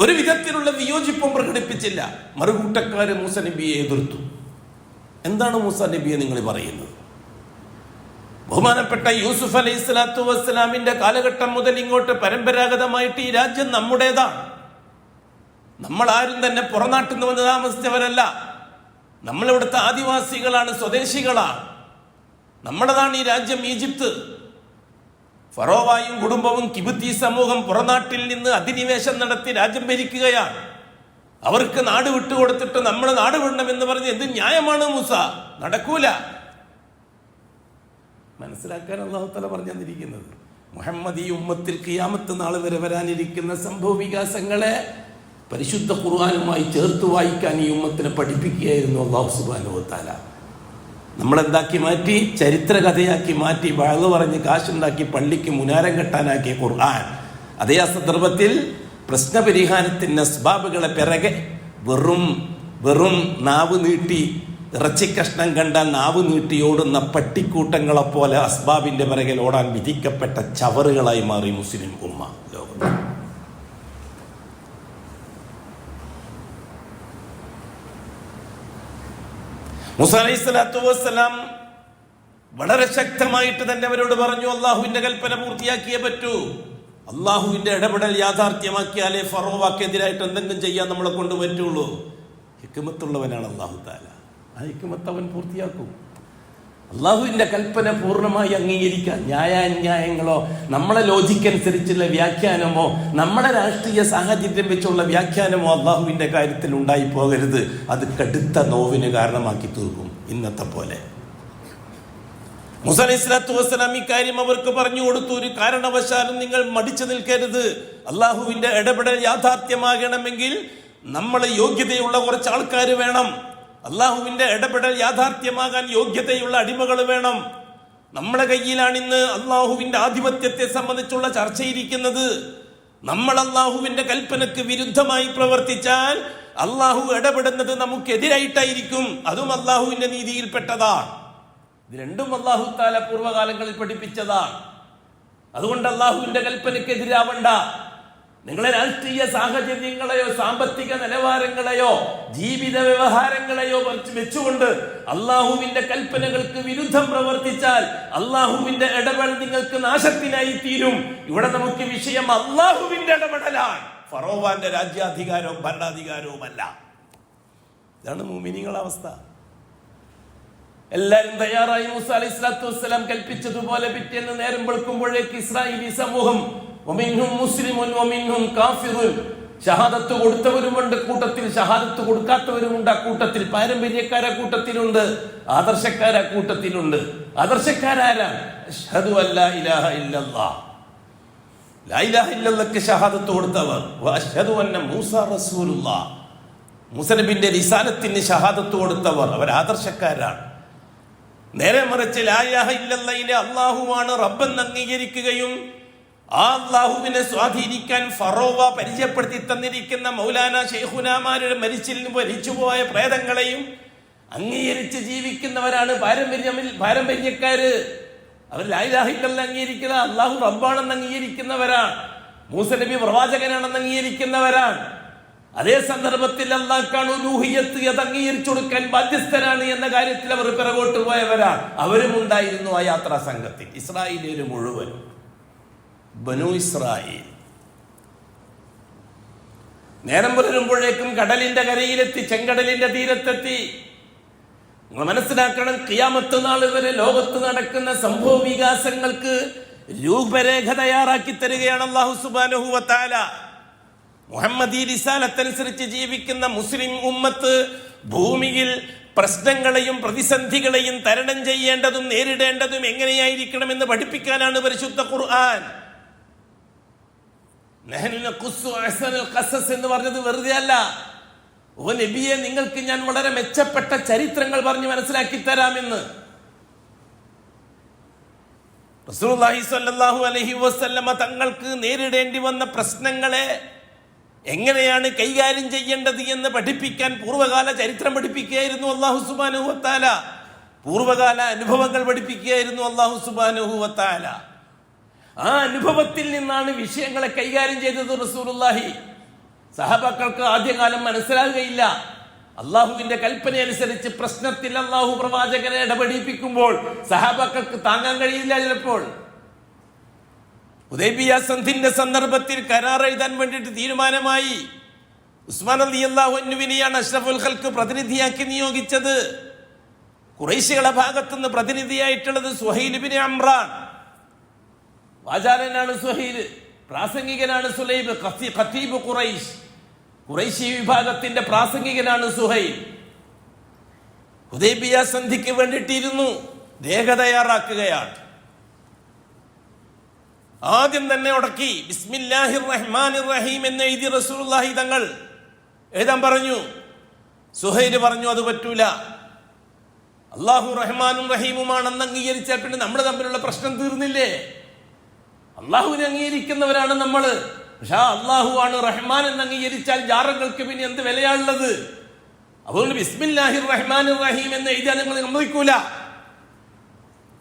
ഒരു വിധത്തിലുള്ള വിയോജിപ്പും പ്രകടിപ്പിച്ചില്ല. മറുകൂട്ടക്കാര് മൂസ നബിയെ എതിർത്തു. എന്താണ് മൂസ നബിയെ നിങ്ങൾ പറയുന്നത്? ബഹുമാനപ്പെട്ട യൂസുഫ് അലൈഹി സ്വലാത്തു വസ്സലാമിന്റെ കാലഘട്ടം മുതൽ ഇങ്ങോട്ട് പരമ്പരാഗതമായിട്ട് ഈ രാജ്യം നമ്മുടേതാണ്. നമ്മൾ ആരും തന്നെ പുറനാട്ടിൽ നിന്ന് വന്ന് താമസിച്ചവരല്ല. നമ്മളിവിടുത്തെ ആദിവാസികളാണ്, സ്വദേശികളാണ്. നമ്മുടേതാണ് ഈ രാജ്യം ഈജിപ്ത്. ഫറോവായും കുടുംബവും കിബുത്തി സമൂഹം പുറനാട്ടിൽ നിന്ന് അധിനിവേശം നടത്തി രാജ്യം ഭരിക്കുകയാണ്. അവർക്ക് നാട് വിട്ടുകൊടുത്തിട്ട് നമ്മൾ നാട് വിടണമെന്ന് പറഞ്ഞ് എന്ത് ന്യായമാണ് മൂസ? നടക്കൂല. മനസ്സിലാക്കാൻ അല്ലാഹു തആല പറഞ്ഞു തന്നിരിക്കുന്നത്, മുഹമ്മദ് ഈ ഉമ്മത്തിൽ ഖിയാമത്ത് നാൾ വരെ വരാനിരിക്കുന്ന സംഭവ വികാസങ്ങളെ പരിശുദ്ധ ഖുർആനുമായി ചേർത്ത് വായിക്കാൻ ഈ ഉമ്മത്തിനെ പഠിപ്പിക്കുകയായിരുന്നു അല്ലാഹു സുബ്ഹാനഹു വ തആല. നമ്മളെന്താക്കി മാറ്റി? ചരിത്ര കഥയാക്കി മാറ്റി, വഅള് പറഞ്ഞ് കാശുണ്ടാക്കി പള്ളിക്ക് മുനാരം കെട്ടാനാക്കിയ ഖുർആൻ അതേ സന്ദർഭത്തിൽ പ്രശ്നപരിഹാരത്തിന് അസ്ബാബുകളെ പിറകെ വെറും നാവ് നീട്ടി, ഇറച്ചിക്കഷ്ണം കണ്ടാൽ നാവ് നീട്ടി ഓടുന്ന പട്ടിക്കൂട്ടങ്ങളെ പോലെ അസ്ബാബിന്റെ പിറകിൽ ഓടാൻ വിധിക്കപ്പെട്ട ചവറുകളായി മാറി മുസ്ലിം ഉമ്മ ലോകത്ത്. മൂസ അലൈഹി സ്വലാത്തു വസ്സലാം വളരെ ശക്തമായിട്ട് തന്നെ അവരോട് പറഞ്ഞു, അള്ളാഹുവിന്റെ കൽപ്പന പൂർത്തിയാക്കിയേ പറ്റൂ. അള്ളാഹുവിന്റെ ഇടപെടൽ യാഥാർത്ഥ്യമാക്കിയാലേ ഫറോവാക്കെതിരായിട്ട് എന്തെങ്കിലും ചെയ്യാൻ നമ്മളെ കൊണ്ട് പറ്റുള്ളൂ. ഹിക്മത്തുള്ളവനാണ് അള്ളാഹു തആല. ആ ഹിക്മത്ത് അവൻ പൂർത്തിയാക്കും. അള്ളാഹുവിന്റെ കൽപ്പന പൂർണ്ണമായി അംഗീകരിക്കാൻ ന്യായാന്യായങ്ങളോ നമ്മളെ ലോജിക്കനുസരിച്ചുള്ള വ്യാഖ്യാനമോ നമ്മുടെ രാഷ്ട്രീയ സാഹചര്യം വെച്ചുള്ള വ്യാഖ്യാനമോ അള്ളാഹുവിന്റെ കാര്യത്തിൽ ഉണ്ടായി പോകരുത്. അത് കടുത്ത നോവിന് കാരണമാക്കി തീർക്കും. ഇന്നത്തെ പോലെ മൂസ അലൈഹി സ്വലാത്തു വസ്സലാം ഇക്കാര്യം അവർക്ക് പറഞ്ഞു കൊടുത്തു. ഒരു കാരണവശാലും നിങ്ങൾ മടിച്ചു നിൽക്കരുത്. അള്ളാഹുവിന്റെ ഇടപെടൽ യാഥാർത്ഥ്യമാകണമെങ്കിൽ നമ്മൾ യോഗ്യതയുള്ള കുറച്ച് ആൾക്കാർ വേണം. അള്ളാഹുവിന്റെ ഇടപെടൽ യാഥാർത്ഥ്യമാകാൻ യോഗ്യതയുള്ള അടിമകൾ വേണം. നമ്മുടെ കയ്യിലാണ് ഇന്ന് അള്ളാഹുവിന്റെ ആധിപത്യത്തെ സംബന്ധിച്ചുള്ള ചർച്ചയിരിക്കുന്നത്. നമ്മൾ അള്ളാഹുവിന്റെ കൽപ്പനക്ക് വിരുദ്ധമായി പ്രവർത്തിച്ചാൽ അള്ളാഹു ഇടപെടുന്നത് നമുക്കെതിരായിട്ടായിരിക്കും. അതും അള്ളാഹുവിന്റെ നീതിയിൽപ്പെട്ടതാണ്. ഇത് രണ്ടും അള്ളാഹു തആല പൂർവ്വകാലങ്ങളിൽ പഠിപ്പിച്ചതാണ്. അതുകൊണ്ട് അള്ളാഹുവിന്റെ കൽപ്പനക്കെതിരാവണ്ട. നിങ്ങളെ രാഷ്ട്രീയ സാഹചര്യങ്ങളെയോ സാമ്പത്തിക നിലവാരങ്ങളെയോ ജീവിത വ്യവഹാരങ്ങളെയോ വെച്ചുകൊണ്ട് അള്ളാഹുവിന്റെ കൽപ്പനകൾക്ക് വിരുദ്ധം പ്രവർത്തിച്ചാൽ അള്ളാഹുവിന്റെ ഇടപെടൽ നിങ്ങൾക്ക് നാശത്തിനായി തീരും. ഇവിടെ നമുക്ക് വിഷയം അള്ളാഹുവിന്റെ ഇടപെടലാണ്, ഫറോവാന്റെ രാജ്യാധികാരവും ഭരണാധികാരവുമല്ല. ഇതാണ് മുഅ്മിനീങ്ങളുടെ അവസ്ഥ. എല്ലാരും തയ്യാറായി. മൂസ അലൈഹി സ്വലാത്തു വസ്സലാം കൽപ്പിച്ചതുപോലെ പിറ്റേന്ന് നേരം വെളുക്കുമ്പോഴേക്ക് ഇസ്രായേലി സമൂഹം വമിൻഹും മുസ്ലിമുൻ വമിൻഹും കാഫിറുൻ, ഷഹാദത്ത് കൊടുത്തവരുമുണ്ട്, കൂട്ടത്തിൽ ഷഹാദത്ത് കൊടുക്കാത്തവരുമുണ്ട്. ആ കൂട്ടത്തിൽ പാരമ്പര്യക്കാരെ കൂട്ടത്തിലുണ്ട്, ആദർശക്കാരെ കൂട്ടത്തിലുണ്ട്. ആദർശക്കാരാരാ? അശ്ഹദു അല്ലാ ഇലാഹ ഇല്ലല്ലാഹ്, ലാ ഇലാഹ ഇല്ലല്ലാഹ്ക്ക് ഷഹാദത്ത് കൊടുത്തവർ. വഅശ്ഹദു അന്ന മൂസ റസൂലുള്ളാഹ്, മൂസ നബിയുടെ റിസാലത്തിന് ഷഹാദത്ത് കൊടുത്തവർ, അവർ ആദർശക്കാരാണ്. നേരെ മറിച്ച് ലാ ഇലാഹ ഇല്ലല്ലാഹിലെ അല്ലാഹുവാണ് റബ്ബെന്ന് അംഗീകരിക്കുകയും ആ അല്ലാഹുവിനെ സ്വാധീനിക്കാൻ ഫറോവ പരിചയപ്പെടുത്തി തന്നിരിക്കുന്ന മൗലാന ശൈഖുനാമാരുടെ മരിച്ചുപോയ പ്രേതങ്ങളെയും അംഗീകരിച്ച് ജീവിക്കുന്നവരാണ് പാരമ്പര്യക്കാര്. അവർ ലാ ഇലാഹ ഇല്ലല്ലാഹ് അംഗീകരിക്കുന്ന അല്ലാഹു റബ്ബാണെന്ന് അംഗീകരിക്കുന്നവരാണ്, മൂസ നബി പ്രവാചകനാണെന്ന് അംഗീകരിക്കുന്നവരാണ്. അതേ സന്ദർഭത്തിൽ അല്ലാഹ്ക്കാണ് ഉലൂഹിയ്യത്ത്, അത് അംഗീകരിച്ചു കൊടുക്കാൻ ബാധ്യസ്ഥരാണ് എന്ന കാര്യത്തിൽ അവർ പിറകോട്ട് പോയവരാണ്. അവരും ഉണ്ടായിരുന്നു ആ യാത്രാ സംഘത്തിൽ, ഇസ്രായേലിൽ മുഴുവനും, ബനു ഇസ്രായേൽ. നേരം പുലരുമ്പോഴേക്കും കടലിന്റെ കരയിലെത്തി, ചെങ്കടലിന്റെ തീരത്തെത്തി. നിങ്ങൾ മനസ്സിലാക്കണം, ഖിയാമത്ത് നാൾ വരെ ലോകത്ത് നടക്കുന്ന സംഭവ വികാസങ്ങൾക്ക് രൂപരേഖ തയ്യാറാക്കി തരികയാണ് അല്ലാഹു സുബ്ഹാനഹു വ തആല. മുഹമ്മദി റിസാലത്തനുസരിച്ച് ജീവിക്കുന്ന മുസ്ലിം ഉമ്മത്ത് ഭൂമിയിൽ പ്രശ്നങ്ങളെയും പ്രതിസന്ധികളെയും തരണം ചെയ്യേണ്ടതും നേരിടേണ്ടതും എങ്ങനെയായിരിക്കണമെന്ന് പഠിപ്പിക്കാനാണ് പരിശുദ്ധ ഖുർആൻ. എന്ന് പറഞ്ഞത് വെറുതെ അല്ല. ഓ നബിയെ, നിങ്ങൾക്ക് ഞാൻ വളരെ മെച്ചപ്പെട്ട ചരിത്രങ്ങൾ പറഞ്ഞ് മനസ്സിലാക്കി തരാമെന്ന്. റസൂലുള്ളാഹി സ്വല്ലല്ലാഹു അലൈഹി വസല്ലമ തങ്ങൾക്ക് നേരിടേണ്ടി വന്ന പ്രശ്നങ്ങളെ എങ്ങനെയാണ് കൈകാര്യം ചെയ്യേണ്ടത് എന്ന് പഠിപ്പിക്കാൻ പൂർവ്വകാല ചരിത്രം പഠിപ്പിക്കുകയായിരുന്നു അല്ലാഹു സുബ്ഹാനഹു വ തആല. പൂർവ്വകാല അനുഭവങ്ങൾ പഠിപ്പിക്കുകയായിരുന്നു അല്ലാഹു സുബ്ഹാനഹു വ തആല. ആ അനുഭവത്തിൽ നിന്നാണ് വിഷയങ്ങളെ കൈകാര്യം ചെയ്തത് റസൂലുള്ളാഹി. സഹാബാക്കൾക്ക് ആദ്യകാലം മനസ്സിലാകുകയില്ല. അള്ളാഹുവിന്റെ കൽപ്പന അനുസരിച്ച് പ്രശ്നത്തിൽ അള്ളാഹു പ്രവാചകനെ ഇടപെടിപ്പിക്കുമ്പോൾ സഹാബാക്കൾക്ക് താങ്ങാൻ കഴിയില്ല. ചിലപ്പോൾ ഹുദൈബിയ സന്ധിന്റെ സന്ദർഭത്തിൽ കരാർ എഴുതാൻ വേണ്ടിയിട്ട് തീരുമാനമായി. ഉസ്മാൻ റളിയല്ലാഹു അൻഹുവിനെയാണ് അഷ്റഫുൽ ഖൽഖ് പ്രതിനിധിയാക്കി നിയോഗിച്ചത്. ഖുറൈശികളുടെ ഭാഗത്തുനിന്ന് പ്രതിനിധിയായിട്ടുള്ളത് സുഹൈൽ ഇബ്നു അംറാൻ. വാചാലനാണ് സുഹൈൽ, പ്രാസംഗികനാണ് സുലൈബ്, ഖതീബ് ഖുറൈശ്. ഖുറൈശി വിഭാഗത്തിന്റെ പ്രാസംഗികനാണ് സുഹൈൽ. ഹുദൈബിയ സന്ധിക്ക് വേണ്ടിയിട്ടിരുന്നു, രേഖ തയ്യാറാക്കുകയാണ്. ആദ്യം തന്നെ ഉടക്കി ബിസ്മില്ലാഹിർ റഹ്മാനിർ റഹീം എന്ന് എഴുതി റസൂലുള്ളാഹി തങ്ങൾ എഴുതാൻ പറഞ്ഞു. സുഹൈൽ പറഞ്ഞു അത് പറ്റൂല, അല്ലാഹു റഹ്മാനും റഹീമുമാണെന്ന് അംഗീകരിച്ചാൽ പിന്നെ നമ്മൾ തമ്മിലുള്ള പ്രശ്നം തീർന്നില്ലേ? അള്ളാഹുവിനെ അംഗീകരിക്കുന്നവരാണ് നമ്മള്. പക്ഷെ അള്ളാഹു ആണ് റഹ്മാൻ എന്ന് അംഗീകരിച്ചാൽ ജാറങ്ങൾക്ക് പിന്നെ എന്ത് വിലയാണുള്ളത്? അതുകൊണ്ട് ബിസ്മില്ലാഹിർ റഹ്മാനിർ റഹീം എന്ന് എഴുതാൻ നിങ്ങൾ സമ്മതിക്കൂല.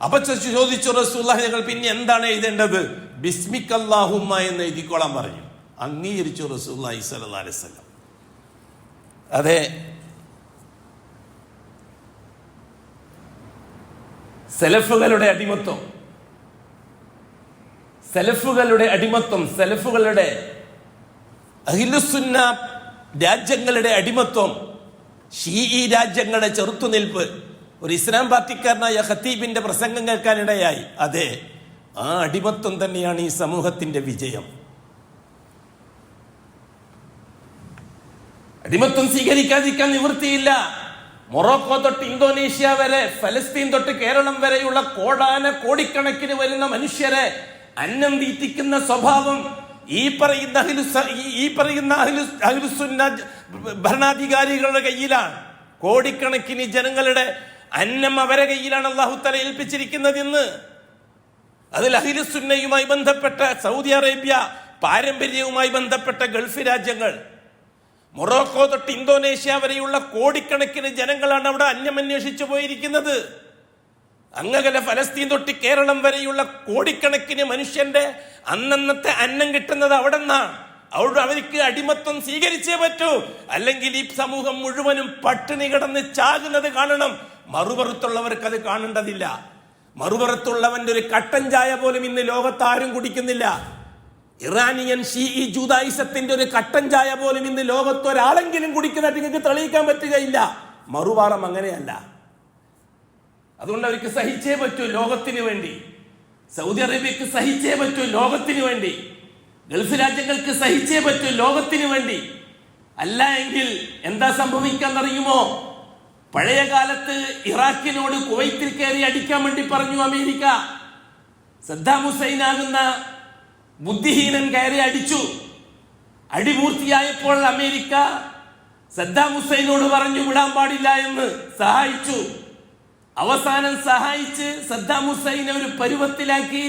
അപ്പൊ ചോദിച്ചു റസൂലുള്ളാഹി തങ്ങൾ, പിന്നെ എന്താണ് എഴുതേണ്ടത്? ബിസ്മിക അല്ലാഹുമ്മ എന്ന് എഴുതിക്കോളാൻ പറഞ്ഞു. അംഗീകരിച്ചു റസൂലുള്ളാഹി സ്വല്ലല്ലാഹു അലൈഹി വസല്ലം. അതെ, സലഫുകളുടെ അടിമത്വം, സലഫുകളുടെ അഹ്ലുസുന്ന രാജ്യങ്ങളുടെ അടിമത്വം, ഷീഈ രാജ്യങ്ങളുടെ ചെറുത്തുനിൽപ്പ് ഒരു ഇസ്ലാം പാർട്ടിക്കാരനായ ഖതീബിന്റെ പ്രസംഗം കേൾക്കാനിടയായി. അതെ, ആ അടിമത്വം തന്നെയാണ് ഈ സമൂഹത്തിന്റെ വിജയം. അടിമത്വം സ്വീകരിക്കാതിരിക്കാൻ നിവൃത്തിയില്ല. മൊറോക്കോ തൊട്ട് ഇന്തോനേഷ്യ വരെ, ഫലസ്തീൻ തൊട്ട് കേരളം വരെയുള്ള കോടിക്കണക്കിന് വരുന്ന മനുഷ്യരെ അന്നം തീറ്റിക്കുന്ന സ്വഭാവം ഈ പറയുന്ന അഹ്ലുസുന്ന ഭരണാധികാരികളുടെ കയ്യിലാണ്. കോടിക്കണക്കിന് ജനങ്ങളുടെ അന്നം അവരെ കയ്യിലാണ് അല്ലാഹു തആല ഏൽപ്പിച്ചിരിക്കുന്നത് എന്ന്. അതിൽ അഹ്ലുസുന്നയുമായി ബന്ധപ്പെട്ട സൗദി അറേബ്യ, പാരമ്പര്യവുമായി ബന്ധപ്പെട്ട ഗൾഫ് രാജ്യങ്ങൾ, മൊറോക്കോ തൊട്ട് ഇന്തോനേഷ്യ വരെയുള്ള കോടിക്കണക്കിന് ജനങ്ങളാണ് അവിടെ അന്നം അന്വേഷിച്ചു പോയിരിക്കുന്നത്. അങ്ങകലെ ഫലസ്തീൻ തൊട്ട് കേരളം വരെയുള്ള കോടിക്കണക്കിന് മനുഷ്യന്റെ അന്നന്നത്തെ അന്നം കിട്ടുന്നത് അവിടെ നിന്നാണ്. അവിടെ അവർക്ക് അടിമത്വം സ്വീകരിച്ചേ പറ്റൂ, അല്ലെങ്കിൽ ഈ സമൂഹം മുഴുവനും പട്ടിണി കിടന്ന് ചാകുന്നത് കാണണം. മറുപുറത്തുള്ളവർക്ക് അത് കാണേണ്ടതില്ല. മറുപുറത്തുള്ളവന്റെ ഒരു കട്ടൻ ചായ പോലും ഇന്ന് ലോകത്ത് ആരും കുടിക്കുന്നില്ല. ഇറാനിയൻ ഷീഈ ജൂതായിസത്തിന്റെ ഒരു കട്ടൻ ചായ പോലും ഇന്ന് ലോകത്ത് ഒരാളെങ്കിലും കുടിക്കുന്നതായിട്ട് നിങ്ങൾക്ക് തെളിയിക്കാൻ പറ്റുകയില്ല. മറുപാറം അങ്ങനെയല്ല. അതുകൊണ്ട് അവർക്ക് സഹിച്ചേ പറ്റൂ ലോകത്തിന് വേണ്ടി. സൗദി അറേബ്യക്ക് സഹിച്ചേ പറ്റൂ ലോകത്തിന് വേണ്ടി. ഗൾഫ് രാജ്യങ്ങൾക്ക് സഹിച്ചേ പറ്റൂ ലോകത്തിന് വേണ്ടി. അല്ല എങ്കിൽ എന്താ സംഭവിക്കാന്നറിയുമോ? പഴയ കാലത്ത് ഇറാഖിനോട് കുവൈത്തിൽ കയറി അടിക്കാൻ വേണ്ടി പറഞ്ഞു അമേരിക്ക. സദ്ദാം ഹുസൈൻ ആകുന്ന ബുദ്ധിഹീനൻ കയറി അടിച്ചു. അടിപൂർത്തിയായപ്പോൾ അമേരിക്ക സദ്ദാം ഹുസൈനോട് പറഞ്ഞു വിടാൻ പാടില്ല എന്ന് സഹായിച്ചു. അവസാനം സഹായിച്ച് സദ്ദാം ഹുസൈനെ ഒരു പരുവത്തിലാക്കി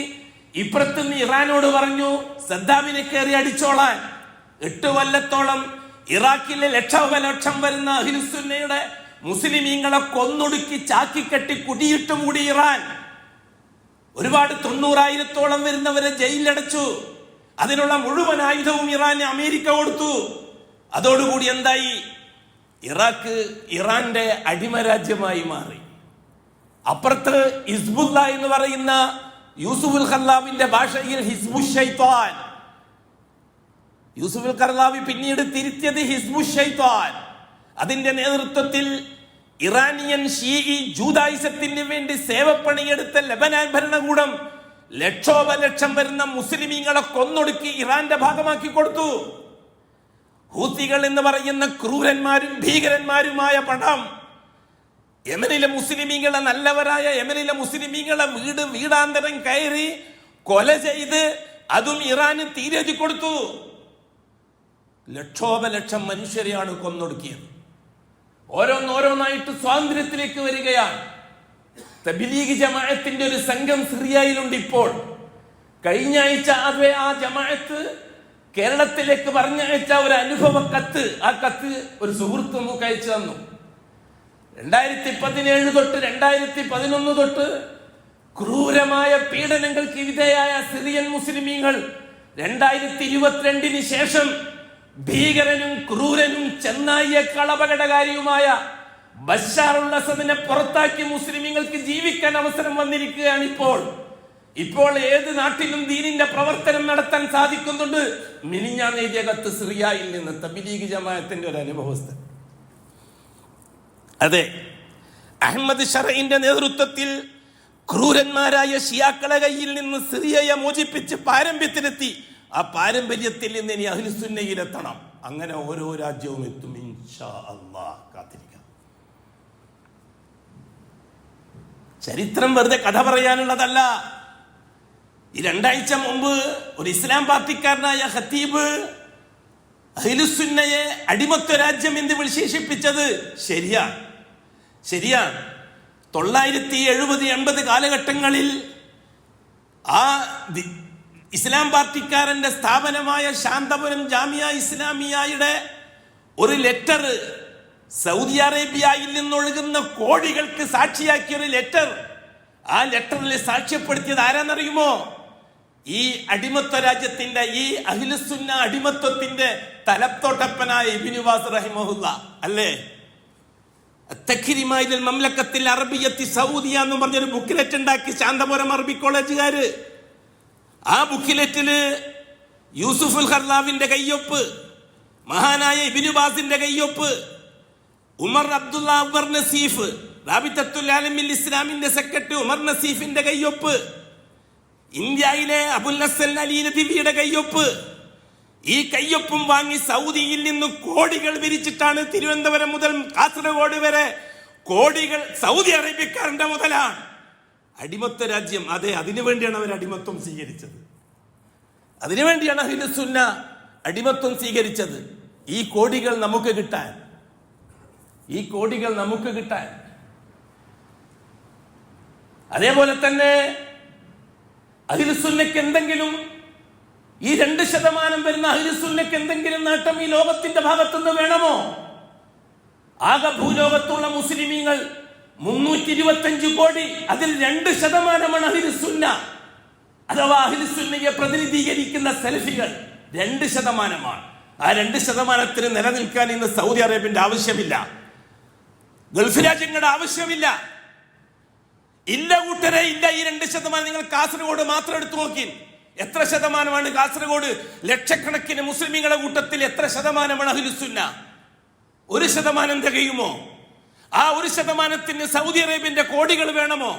ഇപ്പുറത്തുനിന്ന് ഇറാനോട് പറഞ്ഞു സദ്ദാമിനെ കയറി അടിച്ചോളാൻ. 8 കൊല്ലത്തോളം ഇറാഖിലെ ലക്ഷോപലക്ഷം വരുന്ന അഹ്ലുസുന്നയുടെ മുസ്ലിമീങ്ങളെ കൊന്നൊടുക്കി ചാക്കിക്കെട്ടി കുടിയിട്ട് മൂടി ഇറാൻ. ഒരുപാട് 90,000-ഓളം വരുന്നവരെ ജയിലിലടച്ചു. അതിനുള്ള മുഴുവൻ ആയുധവും ഇറാന് അമേരിക്ക കൊടുത്തു. അതോടുകൂടി എന്തായി? ഇറാഖ് ഇറാന്റെ അടിമരാജ്യമായി മാറി. അപ്പുറത്ത് ഹിസ്ബുല്ല എന്ന് പറയുന്ന യൂസുഫുൽ ഖർലാവിന്റെ ഭാഷയിൽ ഹിസ്ബു ശൈത്വാൻ. യൂസുഫുൽ ഖർലാവി പിന്നീട് തിരുത്തിയത് ഹിസ്ബു ശൈത്വാൻ. അതിന്റെ നേതൃത്വത്തിൽ ഇറാനിയൻ ഷീഈ ജൂതായിസത്തിന് വേണ്ടി സേവപ്പണിയെടുത്ത ലബനാൻ ഭരണകൂടം ലക്ഷോപലക്ഷം വരുന്ന മുസ്ലിമീങ്ങളെ കൊന്നൊടുക്കി ഇറാന്റെ ഭാഗമാക്കി കൊടുത്തു. ഹൂത്തികൾ എന്ന് പറയുന്ന ക്രൂരന്മാരും ഭീകരന്മാരുമായ പടം യമനിലെ മുസ്ലിമീങ്ങളെ, നല്ലവരായ യമനിലെ മുസ്ലിമീങ്ങളെ വീടാന്തരം കയറി കൊല ചെയ്ത് അതും ഇറാന് തീരെഴുതി കൊടുത്തു. ലക്ഷോപലക്ഷം മനുഷ്യരെയാണ് കൊന്നൊടുക്കിയത്. ഓരോന്നോരോന്നായിട്ട് സ്വാതന്ത്ര്യത്തിലേക്ക് വരികയാണ്. തബ്ലീഗ് ജമാഅത്തിന്റെ ഒരു സംഘം സിറിയയിലുണ്ട് ഇപ്പോൾ. കഴിഞ്ഞ ആഴ്ച ആ ജമാഅത്ത് കേരളത്തിലേക്ക് പറഞ്ഞയച്ച ഒരു അനുഭവ കത്ത്, ആ കത്ത് ഒരു സുഹൃത്ത് നമുക്ക് അയച്ചു തന്നു. 2017 തൊട്ട് 2011 തൊട്ട് ക്രൂരമായ പീഡനങ്ങൾക്ക് വിധേയായ സിറിയൻ മുസ്ലിമീങ്ങൾ 2022 ശേഷം ഭീകരനും ക്രൂരനും ചെന്നായിയേക്കാൾ അപകടകാരിയുമായ ബശാറുൽ അസദിനെ പുറത്താക്കി മുസ്ലിമീങ്ങൾക്ക് ജീവിക്കാൻ അവസരം വന്നിരിക്കുകയാണ് ഇപ്പോൾ ഏത് നാട്ടിലും ദീനിന്റെ പ്രവർത്തനം നടത്താൻ സാധിക്കുന്നുണ്ട്. മിനിഞ്ഞാന്ന് എഴുതിയ കത്ത് സിറിയയിൽ നിന്ന് തബ്ലീഗ് ജമാഅത്തിന്റെ ഒരു അനുഭവസ്ഥ. അതെ, അഹമ്മദ് ഷറഈന്റെ നേതൃത്വത്തിൽ ക്രൂരന്മാരായ ഷിയാക്കളെ കയ്യിൽ നിന്ന് സിറിയയെ മോചിപ്പിച്ച് പാരമ്പര്യത്തിലെത്തി. ആ പാരമ്പര്യത്തിൽ നിന്ന് ഇനി അഹ്ലുസുന്നയിലെത്തണം. അങ്ങനെ ഓരോ രാജ്യവും എത്തും ഇൻഷാ അല്ലാഹ്. കാത്തിരിക്കാം. ചരിത്രം വെറുതെ കഥ പറയാനുള്ളതല്ല. ഈ 2 ആഴ്ച മുമ്പ് ഒരു ഇസ്ലാം പാർട്ടിക്കാരനായ ഖത്തീബ് അഹ്ലുസുന്നയെ അടിമത്വ രാജ്യം എന്ന് വിശേഷിപ്പിച്ചത് ശരിയാണ്. 970-80 കാലഘട്ടങ്ങളിൽ ആ ഇസ്ലാം പാർട്ടിക്കാരന്റെ സ്ഥാപനമായ ശാന്തപുരം ജാമിയ ഇസ്ലാമിയയുടെ ഒരു ലെറ്റർ, സൗദി അറേബ്യയിൽ നിന്നൊഴുകുന്ന കോടികൾക്ക് സാക്ഷിയാക്കിയ ഒരു ലെറ്റർ, ആ ലെറ്ററിൽ സാക്ഷ്യപ്പെടുത്തിയത് ആരാന്നറിയുമോ? ഈ അടിമത്വ രാജ്യത്തിന്റെ, ഈ അഹ്ലുസുന്ന അടിമത്വത്തിന്റെ തലത്തോട്ടപ്പനായ ഇബ്നു ബാസ് റഹിമഹുല്ലാ അല്ലേ? മംലക്കത്തിൽ അറബിയത്തി സൗദിയ എന്ന് പറഞ്ഞൊരു ബുക്കിലെറ്റ് ഉണ്ടാക്കി ശാന്തപുരം അറബി കോളേജുകാര്. ആ ബുക്കിലെറ്റില് യൂസുഫുൽ ഖർലാവിന്റെ കയ്യൊപ്പ്, മഹാനായ ഇബ്നു ബാസിന്റെ കയ്യൊപ്പ്, ഉമർ അബ്ദുള്ള ഉമർ നസീഫ്, റാബിത്തത്തുൽ ആലമിൽ ഇസ്ലാമിന്റെ സെക്രട്ടറി ഉമർ നസീഫിന്റെ കയ്യൊപ്പ്, ഇന്ത്യയിലെ അബുൽ ഹസൻ അലി നദിവിയുടെ കയ്യൊപ്പ്. ഈ കയ്യൊപ്പും വാങ്ങി സൗദിയിൽ നിന്ന് കോടികൾ വിരിച്ചിട്ടാണ് തിരുവനന്തപുരം മുതൽ കാസർഗോഡ് വരെ കോടികൾ സൗദി അറേബ്യക്കാരന്റെ മുതലാണ്. അടിമത്വ രാജ്യം. അതെ, അതിനുവേണ്ടിയാണ് അവർ അടിമത്വം സ്വീകരിച്ചത്. അതിനുവേണ്ടിയാണ് അഹ്ലുസുന്ന അടിമത്വം സ്വീകരിച്ചത്. ഈ കോടികൾ നമുക്ക് കിട്ടാൻ. അതേപോലെ തന്നെ അഹ്ലുസുന്നയ്ക്ക് എന്തെങ്കിലും, ഈ 2% വരുന്ന അഹ്ലുസുന്നയ്ക്ക് എന്തെങ്കിലും നേട്ടം ഈ ലോകത്തിന്റെ ഭാഗത്തുനിന്ന് വേണമോ? ആകെ ഭൂലോകത്തുള്ള മുസ്ലിമീങ്ങൾ 325 കോടി, അതിൽ 2% അഹ്ലുസുന്ന, അഥവാ അഹ്ലുസുന്നയെ പ്രതിനിധീകരിക്കുന്ന സലഫികൾ 2%. ആ 2% നിലനിൽക്കാൻ ഇന്ന് സൗദി അറേബ്യന്റെ ആവശ്യമില്ല, ഗൾഫ് രാജ്യങ്ങളുടെ ആവശ്യമില്ല. ഇല്ല കൂട്ടരെ ഇല്ല. ഈ 2% നിങ്ങൾ കാസർഗോഡ് മാത്രം എടുത്തു നോക്കി. എത്ര ശതമാനമാണ് കാസർഗോഡ്? ലക്ഷക്കണക്കിന് മുസ്ലിമീങ്ങളുടെ കൂട്ടത്തിൽ എത്ര ശതമാനമാണ് അഹ്ലുസുന്ന? 1% തികയുമോ? ആ 1%ത്തിന് സൗദി അറേബ്യന്റെ കോടികൾ വേണമോ?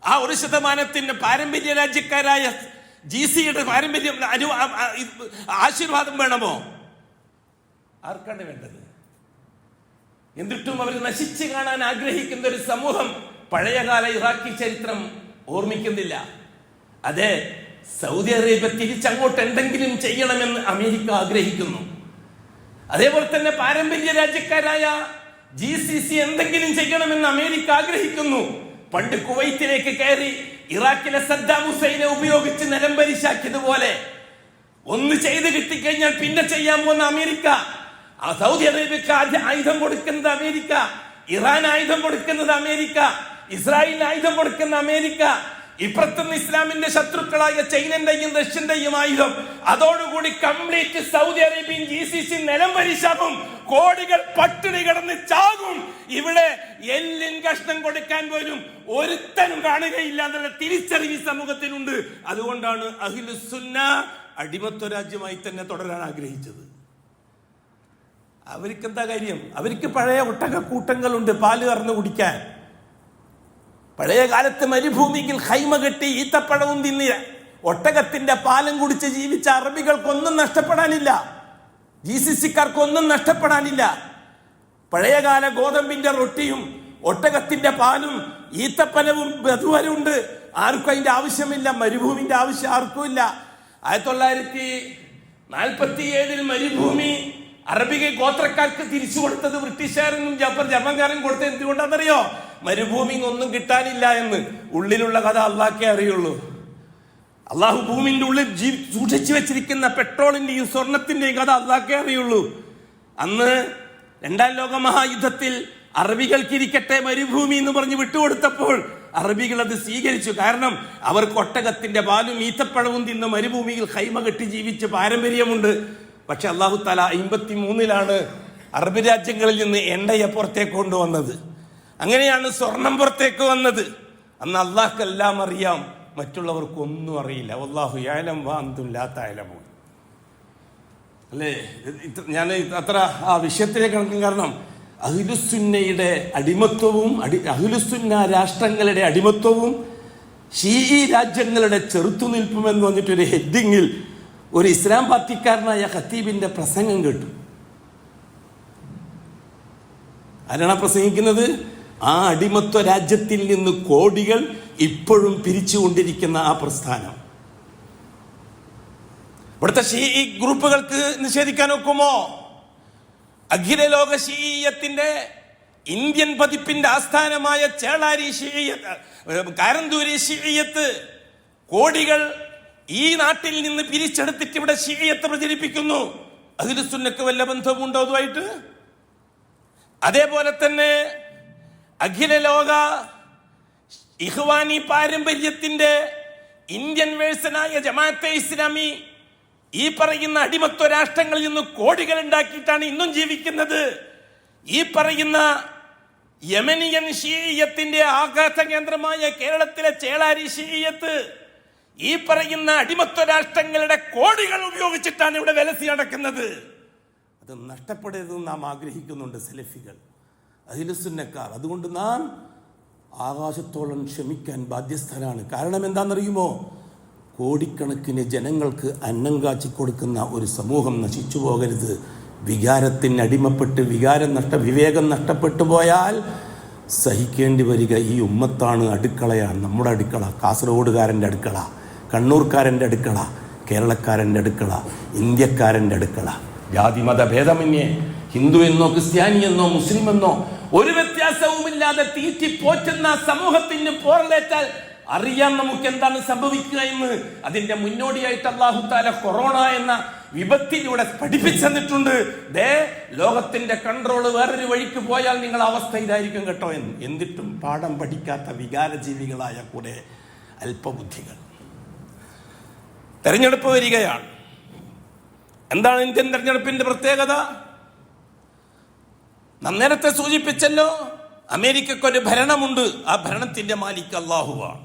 ആ 1%ത്തിന് പാരമ്പര്യ രാജ്യക്കാരായ GC-യുടെ പാരമ്പര്യം ആശീർവാദം വേണമോ? ആർക്കാണ് വേണ്ടത്? എന്നിട്ടും അവർ നശിച്ചു കാണാൻ ആഗ്രഹിക്കുന്ന ഒരു സമൂഹം പഴയകാല ഇറാഖി ചരിത്രം ഓർമ്മിക്കുന്നില്ല. അതെ, സൗദി അറേബ്യ തിരിച്ചങ്ങോട്ട് എന്തെങ്കിലും ചെയ്യണമെന്ന് അമേരിക്ക ആഗ്രഹിക്കുന്നു. അതേപോലെ തന്നെ പാരമ്പര്യ രാജ്യക്കാരായ GCC എന്തെങ്കിലും ചെയ്യണമെന്ന് അമേരിക്ക ആഗ്രഹിക്കുന്നു. പണ്ട് കുവൈത്തിലേക്ക് കയറി ഇറാഖിലെ സദ്ദാം ഹുസൈനെ ഉപയോഗിച്ച് നിലംപരിശാക്കിയതുപോലെ ഒന്ന് ചെയ്ത് കിട്ടിക്കഴിഞ്ഞാൽ പിന്നെ ചെയ്യാൻ പോകുന്ന അമേരിക്ക, സൗദി അറേബ്യക്ക് ആയുധം കൊടുക്കുന്നത് അമേരിക്ക, ഇറാൻ ആയുധം കൊടുക്കുന്നത് അമേരിക്ക, ഇസ്രായേലിന് ആയുധം കൊടുക്കുന്ന അമേരിക്ക, ഇപ്പുറത്തുനിന്ന് ഇസ്ലാമിന്റെ ശത്രുക്കളായ ചൈനന്റെയും റഷ്യന്റെയും ആയുധം, അതോടുകൂടി കംപ്ലീറ്റ് സൗദി അറേബ്യൻ GCC നിലംപരിശാകും. കോടികൾ പട്ടിണി കിടന്ന് ചാകും. ഇവിടെ എല്ലിൻ കഷ്ണം കൊടുക്കാൻ പോലും ഒരുത്തനും കാണുകയില്ല എന്നുള്ള തിരിച്ചറിവ് സമൂഹത്തിനുണ്ട്. അതുകൊണ്ടാണ് അഹ്ലുസുന്ന അടിമത്വ രാജ്യമായി തന്നെ തുടരാൻ ആഗ്രഹിച്ചത്. അവർക്ക് എന്താ കാര്യം? അവർക്ക് പഴയ ഒട്ടകക്കൂട്ടങ്ങളുണ്ട് പാല് കറന്ന് കുടിക്കാൻ. പഴയ കാലത്ത് മരുഭൂമിയിൽ ഹൈമ കെട്ടി ഈത്തപ്പഴവും തിന്നിയ ഒട്ടകത്തിന്റെ പാലം കുടിച്ച് ജീവിച്ച അറബികൾക്കൊന്നും നഷ്ടപ്പെടാനില്ല, GCC-ക്കാർക്കൊന്നും നഷ്ടപ്പെടാനില്ല. പഴയകാല ഗോതമ്പിന്റെ റൊട്ടിയും ഒട്ടകത്തിന്റെ പാലും ഈത്തപ്പനവും ബതുവരുണ്ട്. ആർക്കും അതിന്റെ ആവശ്യമില്ല, മരുഭൂമിന്റെ ആവശ്യം ആർക്കും ഇല്ല. 1947 മരുഭൂമി അറബിക ഗോത്രക്കാർക്ക് തിരിച്ചു കൊടുത്തത് ബ്രിട്ടീഷുകാരനും ജർമ്മൻകാരനും കൊടുത്തത് എന്തുകൊണ്ടാണെന്നറിയോ? മരുഭൂമി ഒന്നും കിട്ടാനില്ല എന്ന്. ഉള്ളിലുള്ള കഥ അള്ളാഹ്ക്കേ അറിയുള്ളൂ. അള്ളാഹു ഭൂമിന്റെ ഉള്ളിൽ സൂക്ഷിച്ചു വെച്ചിരിക്കുന്ന പെട്രോളിന്റെയും സ്വർണത്തിന്റെയും കഥ അള്ളാഹ്ക്കേ അറിയുള്ളൂ. അന്ന് 2ാം ലോക മഹായുദ്ധത്തിൽ അറബികൾക്കിരിക്കട്ടെ മരുഭൂമി എന്ന് പറഞ്ഞ് വിട്ടുകൊടുത്തപ്പോൾ അറബികൾ അത് സ്വീകരിച്ചു. കാരണം അവർക്ക് ഒട്ടകത്തിന്റെ പാലും ഈത്തപ്പഴവും തിന്ന് മരുഭൂമിയിൽ ഹൈമ കെട്ടി ജീവിച്ച് പാരമ്പര്യമുണ്ട്. പക്ഷെ അള്ളാഹു തആല 53 അറബ് രാജ്യങ്ങളിൽ നിന്ന് എണ്ണയെ പുറത്തേക്ക് കൊണ്ടുവന്നത്. അങ്ങനെയാണ് സ്വർണം പുറത്തേക്ക് വന്നത്. അന്ന് അള്ളാഹ്ക്കെല്ലാം അറിയാം, മറ്റുള്ളവർക്കൊന്നും അറിയില്ല. വല്ലാഹു യഅലം വ അൻതും ലാ തഅലമൂൻ. അല്ലേ? ഞാൻ അത്ര ആ വിഷയത്തിലേക്ക് കണക്കും. കാരണം അഹ്ലുസുന്നയുടെ അടിമത്വവും അഹ്ലുസുന്ന രാഷ്ട്രങ്ങളുടെ അടിമത്വവും ഷീഈ രാജ്യങ്ങളുടെ ചെറുത്തുനിൽപ്പും എന്ന് പറഞ്ഞിട്ടൊരു ഹെഡിങ്ങിൽ ഒരു ഇസ്ലാം പാർട്ടിക്കാരനായ ഖത്തീബിന്റെ പ്രസംഗം കേട്ടു. ആരാണ് പ്രസംഗിക്കുന്നത്? ആ അടിമത്വ രാജ്യത്തിൽ നിന്ന് കോടികൾ ഇപ്പോഴും പിരിച്ചുകൊണ്ടിരിക്കുന്ന ആ പ്രസ്ഥാനം. ഇവിടുത്തെ ഷീഈ ഗ്രൂപ്പുകൾക്ക് നിഷേധിക്കാൻ ഒക്കുമോ? അഖില ലോക ഷീഈയത്തിന്റെ ഇന്ത്യൻ പതിപ്പിന്റെ ആസ്ഥാനമായ ചേളാരി ഷീഈയത്ത്, കാരന്തൂരി ഷീഈയത്ത് കോടികൾ ഈ നാട്ടിൽ നിന്ന് പിരിച്ചെടുത്തിട്ട് ഇവിടെ ഷീഈയത്ത് പ്രചരിപ്പിക്കുന്നു. അഹ്ലുസുന്നക്ക് വല്ല ബന്ധമുണ്ടോ അതുമായിട്ട്? അതേപോലെ തന്നെ അഖില ലോക ഇഖ്വാനി പാരമ്പര്യത്തിന്റെ ഇന്ത്യൻ വേഴ്സനായ ജമാഅത്തെ ഇസ്ലാമി ഈ പറയുന്ന അടിമത്വ രാഷ്ട്രങ്ങളിൽ നിന്ന് കോടികൾ ഉണ്ടാക്കിയിട്ടാണ് ഇന്നും ജീവിക്കുന്നത്. ഈ പറയുന്ന യമനിയൻ ഷീഈയത്തിന്റെ ആഘാത കേന്ദ്രമായ കേരളത്തിലെ ചേളാരി ഷീഈയത്ത് ഈ പറയുന്ന അടിമത്വ രാഷ്ട്രങ്ങളുടെ കോടികൾ ഉപയോഗിച്ചിട്ടാണ് ഇവിടെ വിലസി നടക്കുന്നത്. അത് നഷ്ടപ്പെടരുതെന്ന് നാം ആഗ്രഹിക്കുന്നുണ്ട് സലഫികൾ, അഹ്ലുസുന്നക്കാർ. അതുകൊണ്ട് നാം ആകാശത്തോളം ക്ഷമിക്കാൻ ബാധ്യസ്ഥരാണ്. കാരണം എന്താണെന്നറിയുമോ? കോടിക്കണക്കിന് ജനങ്ങൾക്ക് അന്നം കാച്ചി കൊടുക്കുന്ന ഒരു സമൂഹം നശിച്ചു പോകരുത്. വികാരത്തിന് അടിമപ്പെട്ട് വിവേകം നഷ്ടപ്പെട്ടു പോയാൽ സഹിക്കേണ്ടി വരിക ഈ ഉമ്മത്താണ്. അടുക്കളയാണ് നമ്മുടെ അടുക്കള, കാസർഗോഡുകാരൻ്റെ അടുക്കള, കണ്ണൂർക്കാരൻ്റെ അടുക്കള, കേരളക്കാരൻ്റെ അടുക്കള, ഇന്ത്യക്കാരൻ്റെ അടുക്കള. ജാതി മത ഭേദമന്യേ ഹിന്ദു എന്നോ ക്രിസ്ത്യാനി എന്നോ മുസ്ലിം എന്നോ ഒരു വ്യത്യാസവുമില്ലാതെ തീറ്റി പോറ്റുന്ന സമൂഹത്തിന് പോറലേറ്റാൽ അറിയാം നമുക്ക് എന്താണ് സംഭവിക്കുക എന്ന്. അതിന്റെ മുന്നോടിയായിട്ട് അല്ലാഹു തആല കൊറോണ എന്ന വിപത്തിലൂടെ പഠിപ്പിച്ചെന്നിട്ടുണ്ട്. ലോകത്തിന്റെ കൺട്രോള് വേറൊരു വഴിക്ക് പോയാൽ നിങ്ങളുടെ അവസ്ഥ ഇതായിരിക്കും കേട്ടോ എന്ന്. എന്നിട്ടും പാഠം പഠിക്കാത്ത വികാരജീവികളായ കൂടെ അല്പബുദ്ധികൾ. തെരഞ്ഞെടുപ്പ് വരികയാണ്. എന്താണ് ഇന്ത്യൻ തെരഞ്ഞെടുപ്പിന്റെ പ്രത്യേകത? നാം നേരത്തെ സൂചിപ്പിച്ചല്ലോ, അമേരിക്കക്കൊരു ഭരണമുണ്ട്. ആ ഭരണത്തിന്റെ മാലിക് അല്ലാഹുവാണ്.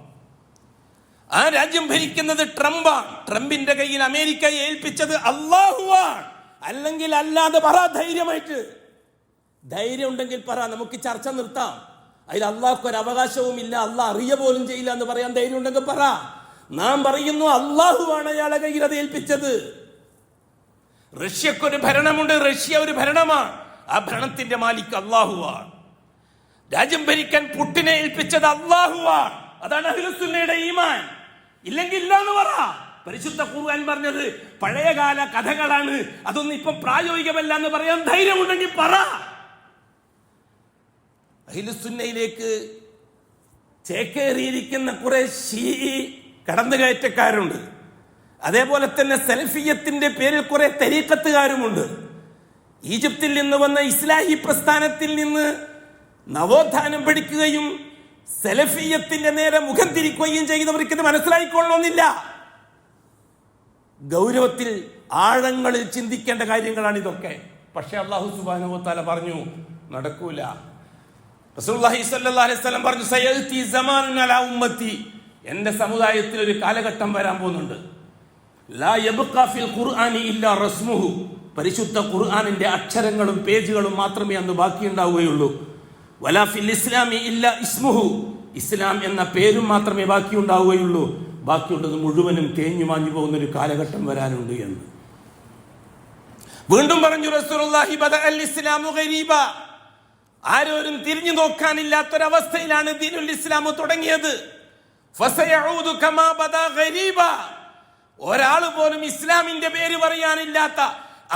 ആ രാജ്യം ഭരിക്കുന്നത് ട്രംപാണ്. ട്രംപിന്റെ കയ്യിൽ അമേരിക്കയെ ഏൽപ്പിച്ചത് അല്ലാഹുവാണ്. അല്ലെങ്കിൽ അല്ലാതെ പറ ധൈര്യമായിട്ട്. ധൈര്യം ഉണ്ടെങ്കിൽ പറ, നമുക്ക് ചർച്ച നിർത്താം. അതിൽ അള്ളാഹ്ക്ക് ഒരു അവകാശവും ഇല്ല, അള്ളാഹ് അറിയ പോലും ചെയ്യില്ല എന്ന് പറയാൻ ധൈര്യം ഉണ്ടെങ്കിൽ പറ. നാം പറയുന്നു അള്ളാഹുവാണ് അയാളെ കയ്യിൽ അത് ഏൽപ്പിച്ചത്. റഷ്യക്കൊരു ഭരണമുണ്ട്, റഷ്യ ഒരു ഭരണമാണ്. ആ ഭരണത്തിന്റെ മാലിക് അള്ളാഹുവാണ്. രാജ്യം ഭരിക്കാൻ പുട്ടിനെ ഏൽപ്പിച്ചത് അള്ളാഹുവാണ്. അതാണ് അഹ്ലുസുന്നയുടെ ഈമാൻ. ഇല്ലെങ്കിൽ ഇല്ലാന്ന് പറ. പരിശുദ്ധ ഖുർആൻ പറഞ്ഞത് പഴയകാല കഥകളാണ്, അതൊന്നും ഇപ്പം പ്രായോഗികമല്ല എന്ന് പറയാൻ ധൈര്യമുണ്ടെങ്കിൽ പറ. അഹ്ലുസുന്നയിലേക്ക് ചേക്കേറിയിരിക്കുന്ന കുറെ ശീഈ കടന്നുകയറ്റക്കാരുണ്ട്. അതേപോലെ തന്നെ സലഫിയത്തിന്റെ പേരിൽ കുറെ തരീഖത്തുകാരുമുണ്ട്. ഈജിപ്തിൽ നിന്ന് വന്ന ഇസ്ലാഹി പ്രസ്ഥാനത്തിൽ നിന്ന് നവോത്ഥാനം പഠിക്കുകയും സലഫിയത്തിന്റെ നേരെ മുഖം തിരിക്കുകയും ചെയ്തവർക്ക് ഇത് മനസ്സിലായിക്കൊള്ളണമെന്നില്ല. ഗൗരവത്തിൽ ആഴങ്ങളിൽ ചിന്തിക്കേണ്ട കാര്യങ്ങളാണ് ഇതൊക്കെ. പക്ഷെ അല്ലാഹു സുബ്ഹാനഹു വ തആല പറഞ്ഞു നടക്കൂല. റസൂലുള്ളാഹി സ്വല്ലല്ലാഹു അലൈഹി വസല്ലം പറഞ്ഞു സയഅതി സമാനുൻ അലാ ഉമ്മത്തി, എന്റെ സമുദായത്തിൽ ഒരു കാലഘട്ടം വരാൻ പോകുന്നുണ്ട്. ലാ യബ്ഖാ ഫിൽ ഖുർആനി ഇല്ലാ റസ്മുഹു, പരിശുദ്ധ ഖുർആനിന്റെ അക്ഷരങ്ങളും പേജുകളും മാത്രമേ അന്ന് ബാക്കിയുണ്ടാവുകയുള്ളൂ. വലാ ഫിൽ ഇസ്ലാമി ഇല്ലാ ഇസ്മുഹു, ഇസ്ലാം എന്ന പേരും മാത്രമേ ബാക്കിയുണ്ടാവുകയുള്ളൂ. ബാക്കിയുള്ളത് മുഴുവനും തേഞ്ഞു മാഞ്ഞു പോകുന്ന ഒരു കാലഘട്ടം വരാനുണ്ട് എന്ന് വീണ്ടും പറഞ്ഞു റസൂലുള്ളാഹി ബദഅൽ ഇസ്ലാമു ഗരീബ, ആരോരും തിരിഞ്ഞു നോക്കാനില്ലാത്തൊരവസ്ഥയിലാണ് ദീനുൽ ഇസ്ലാം തുടങ്ങിയത്. ഫസയഊദു കമാ ബദഅ ഗരീബ, ഒരാൾ പോലും ഇസ്ലാമിന്റെ പേര് പറയാനില്ലാത്ത,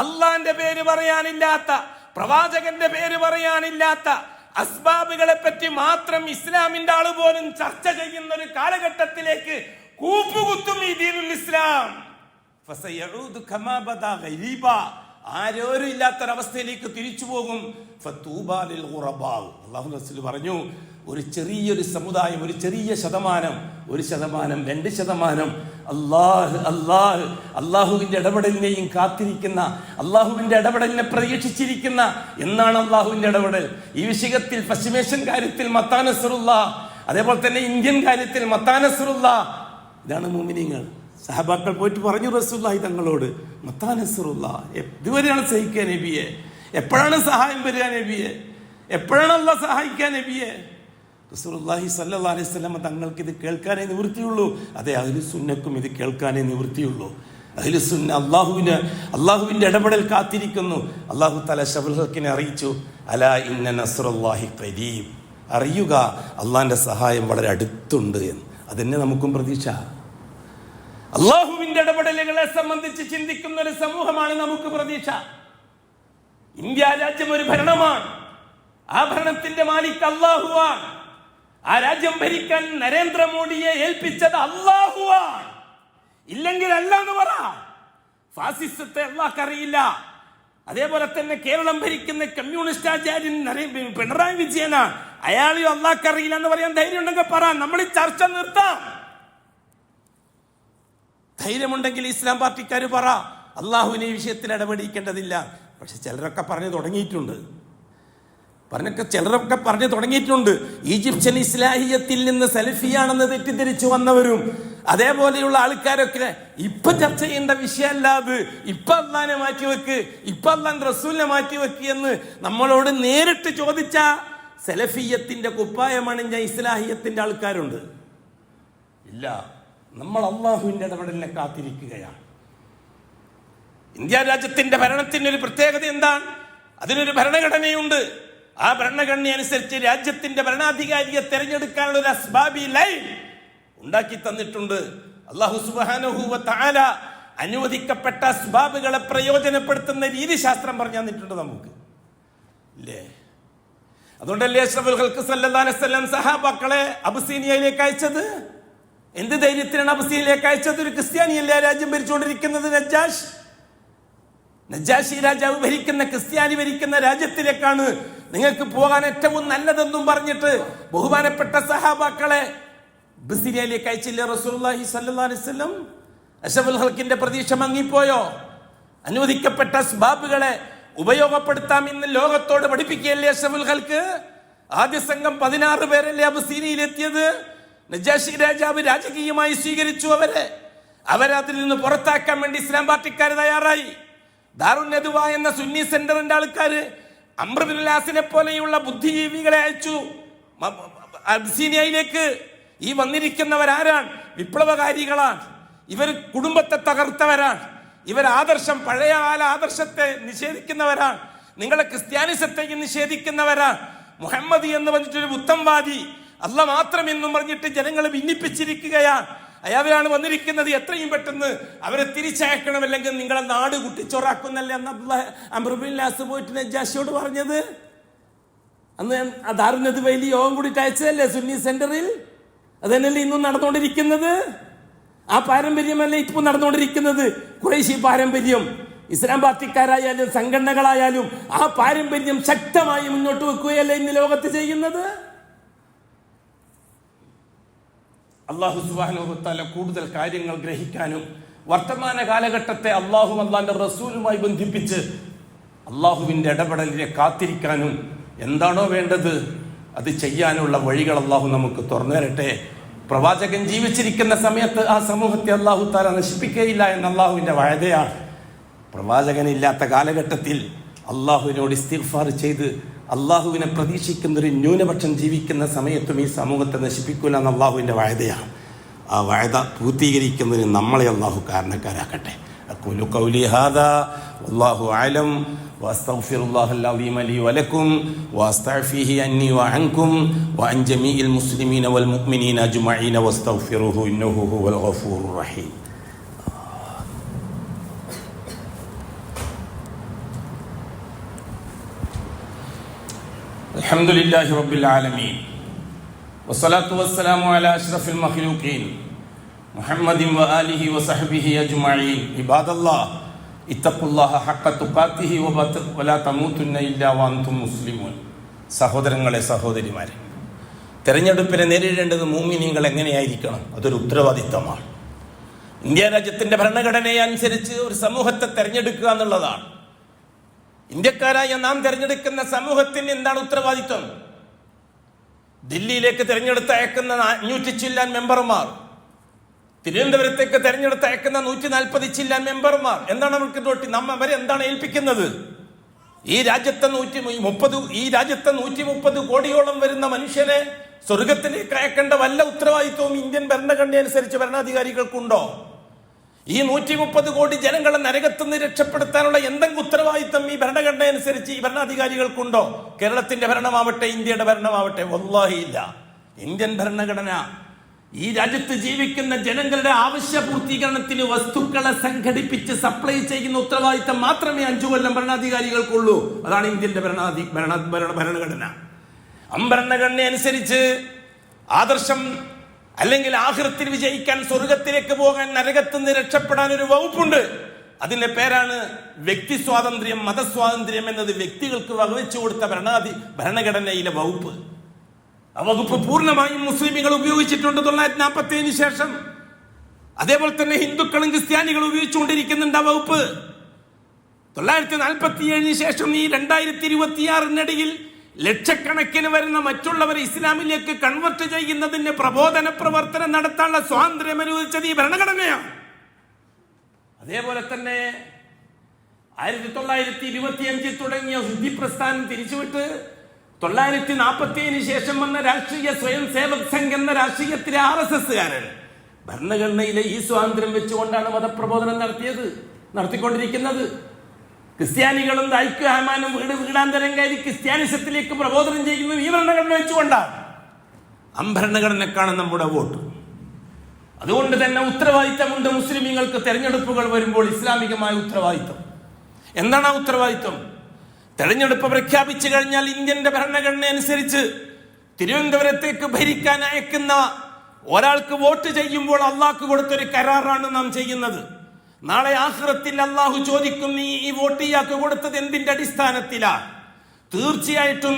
അള്ളാന്റെ പേര് പറയാനില്ലാത്ത, പ്രവാചകന്റെ പേര് പറയാനില്ലാത്ത, അസ്ബാബുകളെ പറ്റി മാത്രം ഇസ്ലാമിന്റെ ആള് പോലും ചർച്ച ചെയ്യുന്ന ഒരു കാലഘട്ടത്തിലേക്ക് കൂപ്പുകുത്തും ഈ ദീനുൽ ഇസ്ലാം. ഫസയഊദു കമാ ബദഅ ഗരീബ, ആരോരും ഇല്ലാത്തൊരവസ്ഥയിലേക്ക് തിരിച്ചു പോകും. ഫതൂബാ ലിൽ ഗുറബാ, അല്ലാഹു റസൂൽ പറഞ്ഞു ഒരു ചെറിയൊരു സമുദായം, ഒരു ചെറിയ ശതമാനം, 1%, 2%, അള്ളാഹുവിന്റെ ഇടപെടലിനെയും കാത്തിരിക്കുന്ന, അള്ളാഹുവിന്റെ ഇടപെടലിനെ പ്രതീക്ഷിച്ചിരിക്കുന്ന എന്നാണ് അള്ളാഹുവിന്റെ ഇടപെടൽ. ഈ വിഷയത്തിൽ പശ്ചിമേഷ്യൻ കാര്യത്തിൽ മത്താ നസ്റുല്ലാ, അതേപോലെ തന്നെ ഇന്ത്യൻ കാര്യത്തിൽ മത്താ നസ്റുല്ലാ. ഇതാണ് മുഅ്മിനീങ്ങൾ. സഹബാക്കൾ പോയിട്ട് പറഞ്ഞു റസൂലുള്ളാഹി തങ്ങളോട് മത്താ നസ്റുല്ലാ, ഇതുവരെയാണ് സഹിക്കുക നബിയെ, എപ്പോഴാണ് സഹായം വരിക നബിയെ, എപ്പോഴാണ് അള്ളാഹ് സഹായിക്കാൻ നബിയെ? റസൂലുള്ളാഹി സ്വല്ലല്ലാഹു അലൈഹി വസല്ലം തങ്ങൾക്ക് ഇത് കേൾക്കാനേ നിവൃത്തിയുള്ളൂ. അതെ, അഹ്ലുസുന്നക്കും ഇത് കേൾക്കാനേ നിവൃത്തിയുള്ളൂ. അഹ്ലുസുന്ന അള്ളാഹുവിന്റെ ഇടപെടൽ കാത്തിരിക്കുന്നു. അല്ലാഹു തആല ശഫുൽ ഹഖിനെ അറിയിച്ചു, അലാ ഇന്ന നസ്റുല്ലാഹി ഖരീബ്, അറിയുക അള്ളാഹിന്റെ സഹായം വളരെ അടുത്തുണ്ട് എന്ന്. അതന്നെ നമുക്കും പ്രതീക്ഷ. അള്ളാഹുവിന്റെ ഇടപെടലുകളെ സംബന്ധിച്ച് ചിന്തിക്കുന്ന ഒരു സമൂഹമാണ് നമുക്ക് പ്രതീക്ഷ. ഇന്ത്യ രാജ്യം ഒരു ഭരണമാണ്. ആ ഭരണത്തിന്റെ മാലിക് അള്ളാഹുവാണ്. ആ രാജ്യം ഭരിക്കാൻ നരേന്ദ്രമോദിയെ ഏൽപ്പിച്ചത് അള്ളാഹുവാണ്. ഇല്ലെങ്കിൽ അല്ല എന്ന് പറ. ഫാസിസത്തെ അള്ളാഹ്ക്കറിയില്ല. അതേപോലെ തന്നെ കേരളം ഭരിക്കുന്ന കമ്മ്യൂണിസ്റ്റ് ആചാര്യൻ പിണറായി വിജയനാണ്, അയാളെയും അള്ളാഹ്ക്കറിയില്ല എന്ന് പറയാൻ ധൈര്യം ഉണ്ടെങ്കിൽ പറ, നമ്മൾ ഈ ചർച്ച നിർത്താം. ധൈര്യമുണ്ടെങ്കിൽ ഇസ്ലാം പാർട്ടിക്കാർ പറ, അള്ളാഹുവിനെ ഈ വിഷയത്തിൽ ഇടപെടിക്കേണ്ടതില്ല. പക്ഷെ ചിലരൊക്കെ പറഞ്ഞു തുടങ്ങിയിട്ടുണ്ട്. ഈജിപ്ഷ്യൻ ഇസ്ലാഹിയത്തിൽ നിന്ന് സലഫിയാണെന്ന് തെറ്റിദ്ധരിച്ചു വന്നവരും അതേപോലെയുള്ള ആൾക്കാരൊക്കെ ഇപ്പൊ ചർച്ച ചെയ്യേണ്ട വിഷയമല്ലാതെ ഇപ്പൊ അള്ളാഹിനെ മാറ്റിവെക്ക്, ഇപ്പൊ അള്ളാഹ് റസൂലിനെ മാറ്റിവെക്ക് എന്ന് നമ്മളോട് നേരിട്ട് ചോദിച്ച സലഫിയത്തിന്റെ കുപ്പായമണിഞ്ഞ ഇസ്ലാഹിയത്തിന്റെ ആൾക്കാരുണ്ട്. ഇല്ല, നമ്മൾ അള്ളാഹുവിന്റെ ഇടപെടലിനെ കാത്തിരിക്കുകയാണ്. ഇന്ത്യ രാജ്യത്തിന്റെ ഭരണത്തിന് ഒരു പ്രത്യേകത എന്താണ്? അതിനൊരു ഭരണഘടനയുണ്ട്. ആ ഭരണഘടന അനുസരിച്ച് രാജ്യത്തിന്റെ ഭരണാധികാരിയെ തെരഞ്ഞെടുക്കാനുള്ള ഒരു അസ്ബാബി ലൈൻ ഉണ്ടാക്കി തന്നിട്ടുണ്ട്. അല്ലാഹു സുബ്ഹാനഹു വ തആല അനുവദിക്കപ്പെട്ട അസ്ബാബുകളെ പ്രയോജനപ്പെടുത്തുന്ന രീതിശാസ്ത്രം പറഞ്ഞു തന്നിട്ടുണ്ട് നമുക്ക്, ഇല്ലേ? അതുകൊണ്ടല്ലേ അഷ്റഫുൽ ഖൽഖ് സല്ലല്ലാഹു അലൈഹി വസല്ലം സഹാബാക്കളെ അബസീനിയയിലേക്ക് അയച്ചത്? എന്ത് ധൈര്യത്തിനാണ് അബസീനിയയിലേക്ക് അയച്ചത്? ഒരു ക്രിസ്ത്യാനിയല്ലേ രാജ്യം ഭരിച്ചുകൊണ്ടിരിക്കുന്നത്, നജാഷി രാജാവ് ഭരിക്കുന്ന, ക്രിസ്ത്യാനി ഭരിക്കുന്ന രാജ്യത്തിലേക്കാണ് നിങ്ങൾക്ക് പോകാൻ ഏറ്റവും നല്ലതെന്നും പറഞ്ഞിട്ട് ബഹുമാനപ്പെട്ട സഹാബാക്കളെ അബസീനിയയിലേക്ക് അയച്ചില്ലേ റസൂലുള്ളാഹി സ്വല്ലല്ലാഹു അലൈഹി വസല്ലം? അഷ്റഫുൽ ഖൽഖിന്റെ പ്രതീക്ഷ മങ്ങിപ്പോയോ? അനുവദിക്കപ്പെട്ട അസ്ബാബുകളെ ഉപയോഗപ്പെടുത്താം എന്ന് ലോകത്തോട് പഠിപ്പിക്കുകയല്ലേ അഷ്റഫുൽ ഖൽഖ്? ആദ്യ സംഘം 16 പേരല്ലേ അബസീനിയയിലെത്തിയത്. നജാഷി രാജാവ് രാജകീയമായി സ്വീകരിച്ചു അവരതിൽ നിന്ന് പുറത്താക്കാൻ വേണ്ടി ഇസ്ലാം പാർട്ടിക്കാർ തയ്യാറായി. ദാറുൻ നദ്വ എന്ന സുന്നി സെന്ററിന്റെ ആൾക്കാര് അംർ ബിൻ ലാസിനെ പോലെയുള്ള ബുദ്ധിജീവികളെ അയച്ചു അബ്സീനിയയിലേക്ക്. ഈ വന്നിരിക്കുന്നവരാരാണ്? വിപ്ലവകാരികളാണ്. ഇവർ കുടുംബത്തെ തകർത്തവരാണ്. ഇവർ ആദർശം, പഴയകാല ആദർശത്തെ നിഷേധിക്കുന്നവരാണ്. നിങ്ങളെ ക്രിസ്ത്യാനിസത്തെയും നിഷേധിക്കുന്നവരാണ്. മുഹമ്മദ് എന്ന് പറഞ്ഞിട്ടൊരു പുത്തംവാദി, അല്ല മാത്രം എന്നും പറഞ്ഞിട്ട് ജനങ്ങളെ ഭിന്നിപ്പിച്ചിരിക്കുകയാണ്. അയാളാണ് വന്നിരിക്കുന്നത്. എത്രയും പെട്ടെന്ന് അവരെ തിരിച്ചയക്കണം, അല്ലെങ്കിൽ നിങ്ങളെ നാട് കുട്ടിച്ചോറാക്കുന്നല്ലേ അന്ന് അംർ ബിൻ ലാസ് പോയിട്ട് നജാഷിയോട് പറഞ്ഞത്. അന്ന് ദാറുന്നത് വലിയ യോഗം കൂടിയിട്ട് അയച്ചതല്ലേ സുന്നി സെന്ററിൽ. അതന്നെയല്ലേ ഇന്നും നടന്നുകൊണ്ടിരിക്കുന്നത്. ആ പാരമ്പര്യമല്ലേ ഇപ്പോൾ നടന്നുകൊണ്ടിരിക്കുന്നത്. ഖുറൈശി പാരമ്പര്യം, ഇസ്ലാം പാർട്ടിക്കാരായാലും സംഘടനകളായാലും ആ പാരമ്പര്യം ശക്തമായി മുന്നോട്ട് വെക്കുകയല്ലേ ഇന്ന് ലോകത്ത് ചെയ്യുന്നത്. അള്ളാഹു സുബ്ഹാനഹു വ തആല കൂടുതൽ കാര്യങ്ങൾ ഗ്രഹിക്കാനും വർത്തമാന കാലഘട്ടത്തെ അള്ളാഹു അള്ളാന്റെ റസൂലുമായി ബന്ധിപ്പിച്ച് അള്ളാഹുവിന്റെ ഇടപെടലിനെ കാത്തിരിക്കാനും എന്താണോ വേണ്ടത് അത് ചെയ്യാനുള്ള വഴികൾ അള്ളാഹു നമുക്ക് തുറന്നു തരട്ടെ. പ്രവാചകൻ ജീവിച്ചിരിക്കുന്ന സമയത്ത് ആ സമൂഹത്തെ അള്ളാഹു തആല നശിപ്പിക്കുകയില്ല എന്ന അള്ളാഹുവിന്റെ വഅദയാണ്. പ്രവാചകനില്ലാത്ത കാലഘട്ടത്തിൽ അള്ളാഹുവിനോട് ഇസ്തിഗ്ഫാർ ചെയ്ത് അള്ളാഹുവിനെ പ്രതീക്ഷിക്കുന്ന ഒരു ന്യൂനപക്ഷം ജീവിക്കുന്ന സമയത്തും ഈ സമൂഹത്തെ നശിപ്പിക്കൂല എന്ന അള്ളാഹുവിൻ്റെ വഅദയാണ്. ആ വഅദ പൂർത്തീകരിക്കുന്നതിന് നമ്മളെ അള്ളാഹു കാരണക്കാരാക്കട്ടെ. അഖൂലു ഖൗലി ഹാദാ വല്ലാഹു അഅലം വഅസ്തഗ്ഫിറുല്ലാഹൽ അലീമ ലി വലക്കും വഅസ്തഗ്ഫിഹി അന്നി വഅൻകും വഅൻ ജമീഇൽ മുസ്ലിമീന വൽ മുഅ്മിനീന അജ്മഈന വസ്തഗ്ഫിറുഹു ഇന്നഹു ഹുവൽ ഗഫൂറുർ റഹീം. അൽഹംദുലില്ലാഹി റബ്ബിൽ ആലമീൻ വസ്സലാത്തു വസ്സലാമു അലാ അഷ്റഫിൽ മഖ്ലൂഖീൻ മുഹമ്മദിൻ വആലിഹി വസഹ്ബിഹി അജ്മഈൻ. ഇബാദല്ലാഹ് ഇത്തഖുല്ലാഹ ഹഖ്ക തുഖാതിഹി വലാ തമൂതുന്ന ഇല്ലാ വഅൻതും മുസ്ലിമൂൻ. സഹോദരങ്ങളെ, സഹോദരിമാരെ, തെരഞ്ഞെടുപ്പിനെ നേരിടേണ്ടത് മുഅ്മിനീങ്ങൾ എങ്ങനെയായിരിക്കണം? അതൊരു ഉത്തരവാദിത്തമാണ്. ഇന്ത്യ രാജ്യത്തിന്റെ ഭരണഘടനയെ അനുസരിച്ച് ഒരു സമൂഹത്തെ തെരഞ്ഞെടുക്കുക എന്നുള്ളതാണ്. ഇന്ത്യക്കാരായ നാം തെരഞ്ഞെടുക്കുന്ന സമൂഹത്തിന് എന്താണ് ഉത്തരവാദിത്വം? ദില്ലിയിലേക്ക് തെരഞ്ഞെടുത്ത് അയക്കുന്ന 500 ചില്ലാൻ മെമ്പർമാർ, തിരുവനന്തപുരത്തേക്ക് തെരഞ്ഞെടുത്ത് അയക്കുന്ന 140 ചില്ലാൻ മെമ്പർമാർ, എന്താണ് അവർക്ക് തൊട്ടി അവരെ എന്താണ് ഏൽപ്പിക്കുന്നത്? ഈ രാജ്യത്തെ 130 കോടിയോളം വരുന്ന മനുഷ്യനെ സ്വർഗത്തിലേക്ക് അയക്കേണ്ട വല്ല ഉത്തരവാദിത്വവും ഇന്ത്യൻ ഭരണഘടന അനുസരിച്ച് ഭരണാധികാരികൾക്കുണ്ടോ? ഈ 130 കോടി ജനങ്ങളെ നരകത്തുനിന്ന് രക്ഷപ്പെടുത്താനുള്ള എന്തെങ്കിലും ഉത്തരവാദിത്തം ഈ ഭരണഘടന അനുസരിച്ച് ഈ ഭരണാധികാരികൾക്കുണ്ടോ? കേരളത്തിന്റെ ഭരണമാവട്ടെ, ഇന്ത്യയുടെ ഭരണമാവട്ടെ, വല്ലാഹി ഇല്ല. ഇന്ത്യൻ ഭരണഘടന ഈ രാജ്യത്ത് ജീവിക്കുന്ന ജനങ്ങളുടെ ആവശ്യ പൂർത്തീകരണത്തിന് വസ്തുക്കളെ സംഘടിപ്പിച്ച് സപ്ലൈ ചെയ്യുന്ന ഉത്തരവാദിത്തം മാത്രമേ 5 കൊല്ലം ഭരണാധികാരികൾക്കുള്ളൂ. അതാണ് ഇന്ത്യന്റെ ഭരണഘടന. ഭരണഘടന അനുസരിച്ച് ആദർശം അല്ലെങ്കിൽ ആഖിറത്തിൽ വിജയിക്കാൻ, സ്വർഗത്തിലേക്ക് പോകാൻ, നരകത്തുനിന്ന് രക്ഷപ്പെടാൻ ഒരു വകുപ്പുണ്ട്. അതിന്റെ പേരാണ് വ്യക്തി സ്വാതന്ത്ര്യം, മതസ്വാതന്ത്ര്യം എന്നത് വ്യക്തികൾക്ക് വകവെച്ചു കൊടുത്ത ഭരണഘടനയിലെ വകുപ്പ്. ആ വകുപ്പ് പൂർണ്ണമായും മുസ്ലിമുകൾ ഉപയോഗിച്ചിട്ടുണ്ട് 1947 ശേഷം. അതേപോലെ തന്നെ ഹിന്ദുക്കളും ക്രിസ്ത്യാനികളും ഉപയോഗിച്ചുകൊണ്ടിരിക്കുന്നുണ്ട് ആ വകുപ്പ്. 1947 ശേഷം ഈ 2026 ലക്ഷക്കണക്കിന് വരുന്ന മറ്റുള്ളവരെ ഇസ്ലാമിലേക്ക് കൺവെർട്ട് ചെയ്യുന്നതിന് പ്രബോധന പ്രവർത്തനം നടത്താനുള്ള സ്വാതന്ത്ര്യം അനുവദിച്ചത് ഈ ഭരണഘടനയാണ്. അതേപോലെ തന്നെ 1925 തുടങ്ങിയ ശുദ്ധി പ്രസ്ഥാനം തിരിച്ചുവിട്ട് 1947 ശേഷം വന്ന രാഷ്ട്രീയ സ്വയം സേവക് സംഘ് എന്ന രാഷ്ട്രീയത്തിലെ RSSകാരൻ ഭരണഘടനയിലെ ഈ സ്വാതന്ത്ര്യം വെച്ചുകൊണ്ടാണ് മതപ്രബോധനം നടത്തിക്കൊണ്ടിരിക്കുന്നത്. ക്രിസ്ത്യാനികളും ഐക്യഹമാനും വീടാന്തരം കയറി ക്രിസ്ത്യാനിസത്തിലേക്ക് പ്രബോധനം ചെയ്യുന്നത് ഈ ഭരണഘടന വെച്ചുകൊണ്ടാണ്. ഭരണഘടനക്കാണ് നമ്മുടെ വോട്ട്. അതുകൊണ്ട് തന്നെ ഉത്തരവാദിത്തമുണ്ട് മുസ്ലിമീങ്ങൾക്ക്. തെരഞ്ഞെടുപ്പുകൾ വരുമ്പോൾ ഇസ്ലാമികമായ ഉത്തരവാദിത്തം. എന്താണ് ആ ഉത്തരവാദിത്തം? തെരഞ്ഞെടുപ്പ് പ്രഖ്യാപിച്ചു കഴിഞ്ഞാൽ ഇന്ത്യന്റെ ഭരണഘടന അനുസരിച്ച് തിരുവനന്തപുരത്തേക്ക് ഭരിക്കാൻ അയക്കുന്ന ഒരാൾക്ക് വോട്ട് ചെയ്യുമ്പോൾ അള്ളാഹ്ക്ക് കൊടുത്തൊരു കരാറാണ് നാം ചെയ്യുന്നത്. നാളെ ആഖിറത്തിൽ അള്ളാഹു ചോദിക്കും, നീ ഈ വോട്ട് ഇയാൾക്ക് കൊടുത്തത് എന്തിന്റെ അടിസ്ഥാനത്തിലാണ്? തീർച്ചയായിട്ടും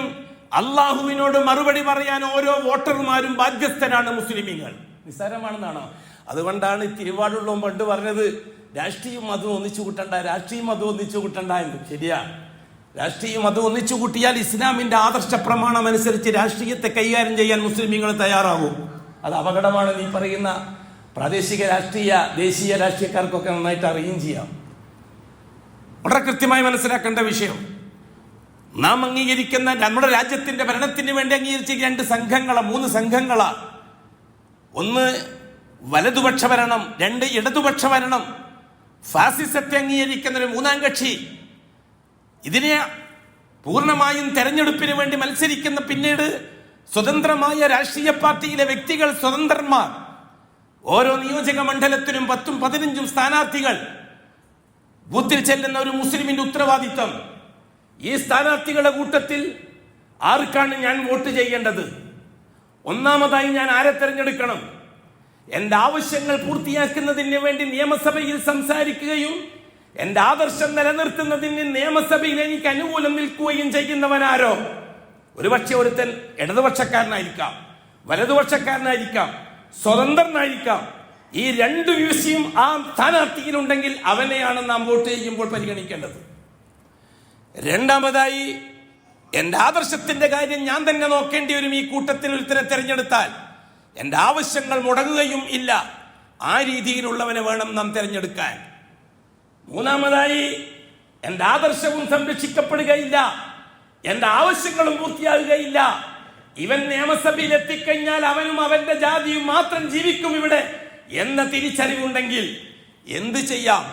അള്ളാഹുവിനോട് മറുപടി പറയാൻ ഓരോ വോട്ടർമാരും ബാധ്യസ്ഥരാണ് മുസ്ലിമീങ്ങൾ. നിസ്സാരമാണെന്നാണോ? അതുകൊണ്ടാണ് തിരുവാടുള്ളവൻ പണ്ട് പറഞ്ഞത് രാഷ്ട്രീയം മതം ഒന്നിച്ചു കൂട്ടണ്ട, രാഷ്ട്രീയം മതം ഒന്നിച്ചു കൂട്ടണ്ട എന്ന്. ശരിയാണ്, രാഷ്ട്രീയം മതം ഒന്നിച്ചു കൂട്ടിയാൽ ഇസ്ലാമിന്റെ ആദർശ പ്രമാണം അനുസരിച്ച് രാഷ്ട്രീയത്തെ കൈകാര്യം ചെയ്യാൻ മുസ്ലിമീങ്ങൾ തയ്യാറാവും. അത് അപകടമാണ്. നീ പറയുന്ന പ്രാദേശിക രാഷ്ട്രീയ, ദേശീയ രാഷ്ട്രീയക്കാർക്കൊക്കെ നന്നായിട്ട് അറിയുകയും ചെയ്യാം. വളരെ കൃത്യമായി മനസ്സിലാക്കേണ്ട വിഷയം, നാം അംഗീകരിക്കുന്ന നമ്മുടെ രാജ്യത്തിന്റെ ഭരണത്തിന് വേണ്ടി അംഗീകരിച്ച 3 സംഘങ്ങളാണ്. ഒന്ന് വലതുപക്ഷ ഭരണം, രണ്ട് ഇടതുപക്ഷ ഭരണം, ഫാസിസത്തെ അംഗീകരിക്കുന്ന ഒരു മൂന്നാം കക്ഷി. ഇതിനെ പൂർണ്ണമായും തെരഞ്ഞെടുപ്പിന് വേണ്ടി മത്സരിക്കുന്ന, പിന്നീട് സ്വതന്ത്രമായ രാഷ്ട്രീയ പാർട്ടിയിലെ വ്യക്തികൾ, സ്വതന്ത്രന്മാർ, ഓരോ നിയോജക മണ്ഡലത്തിനും 10ഉം 15ഉം സ്ഥാനാർത്ഥികൾ, ബൂത്തിൽ ചെല്ലുന്ന ഒരു മുസ്ലിമിന്റെ ഉത്തരവാദിത്വം. ഈ സ്ഥാനാർത്ഥികളുടെ കൂട്ടത്തിൽ ആർക്കാണ് ഞാൻ വോട്ട് ചെയ്യേണ്ടത്? ഒന്നാമതായി ഞാൻ ആരെ തെരഞ്ഞെടുക്കണം? എന്റെ ആവശ്യങ്ങൾ പൂർത്തിയാക്കുന്നതിന് വേണ്ടി നിയമസഭയിൽ സംസാരിക്കുകയും എന്റെ ആദർശം നിലനിർത്തുന്നതിന് നിയമസഭയിൽ എനിക്ക് അനുകൂലം നിൽക്കുകയും ചെയ്യുന്നവനാരോ? ഒരുപക്ഷെ ഒരുത്തൻ ഇടതുപക്ഷക്കാരനായിരിക്കാം, വലതുപക്ഷക്കാരനായിരിക്കാം, സ്വതന്ത്രനായിരിക്കാം. ഈ രണ്ട് വിഷയം ആ സ്ഥാനാർത്ഥിയിലുണ്ടെങ്കിൽ അവനെയാണ് നാം വോട്ട് ചെയ്യുമ്പോൾ പരിഗണിക്കേണ്ടത്. രണ്ടാമതായി, എന്റെ ആദർശത്തിന്റെ കാര്യം ഞാൻ തന്നെ നോക്കേണ്ടി വരും. ഈ കൂട്ടത്തിൽ ഒരുത്തനെ തെരഞ്ഞെടുത്താൽ എന്റെ ആവശ്യങ്ങൾ മുടങ്ങുകയും ഇല്ല. ആ രീതിയിലുള്ളവനെ വേണം നാം തെരഞ്ഞെടുക്കാൻ. മൂന്നാമതായി, എന്റെ ആദർശവും സംരക്ഷിക്കപ്പെടുകയില്ല, എന്റെ ആവശ്യങ്ങളും പൂർത്തിയാകുകയില്ല. ഇവൻ നിയമസഭയിൽ എത്തിക്കഴിഞ്ഞാൽ അവനും അവന്റെ ജാതിയും മാത്രം ജീവിക്കും ഇവിടെ എന്ന തിരിച്ചറിവുണ്ടെങ്കിൽ എന്ത് ചെയ്യാം?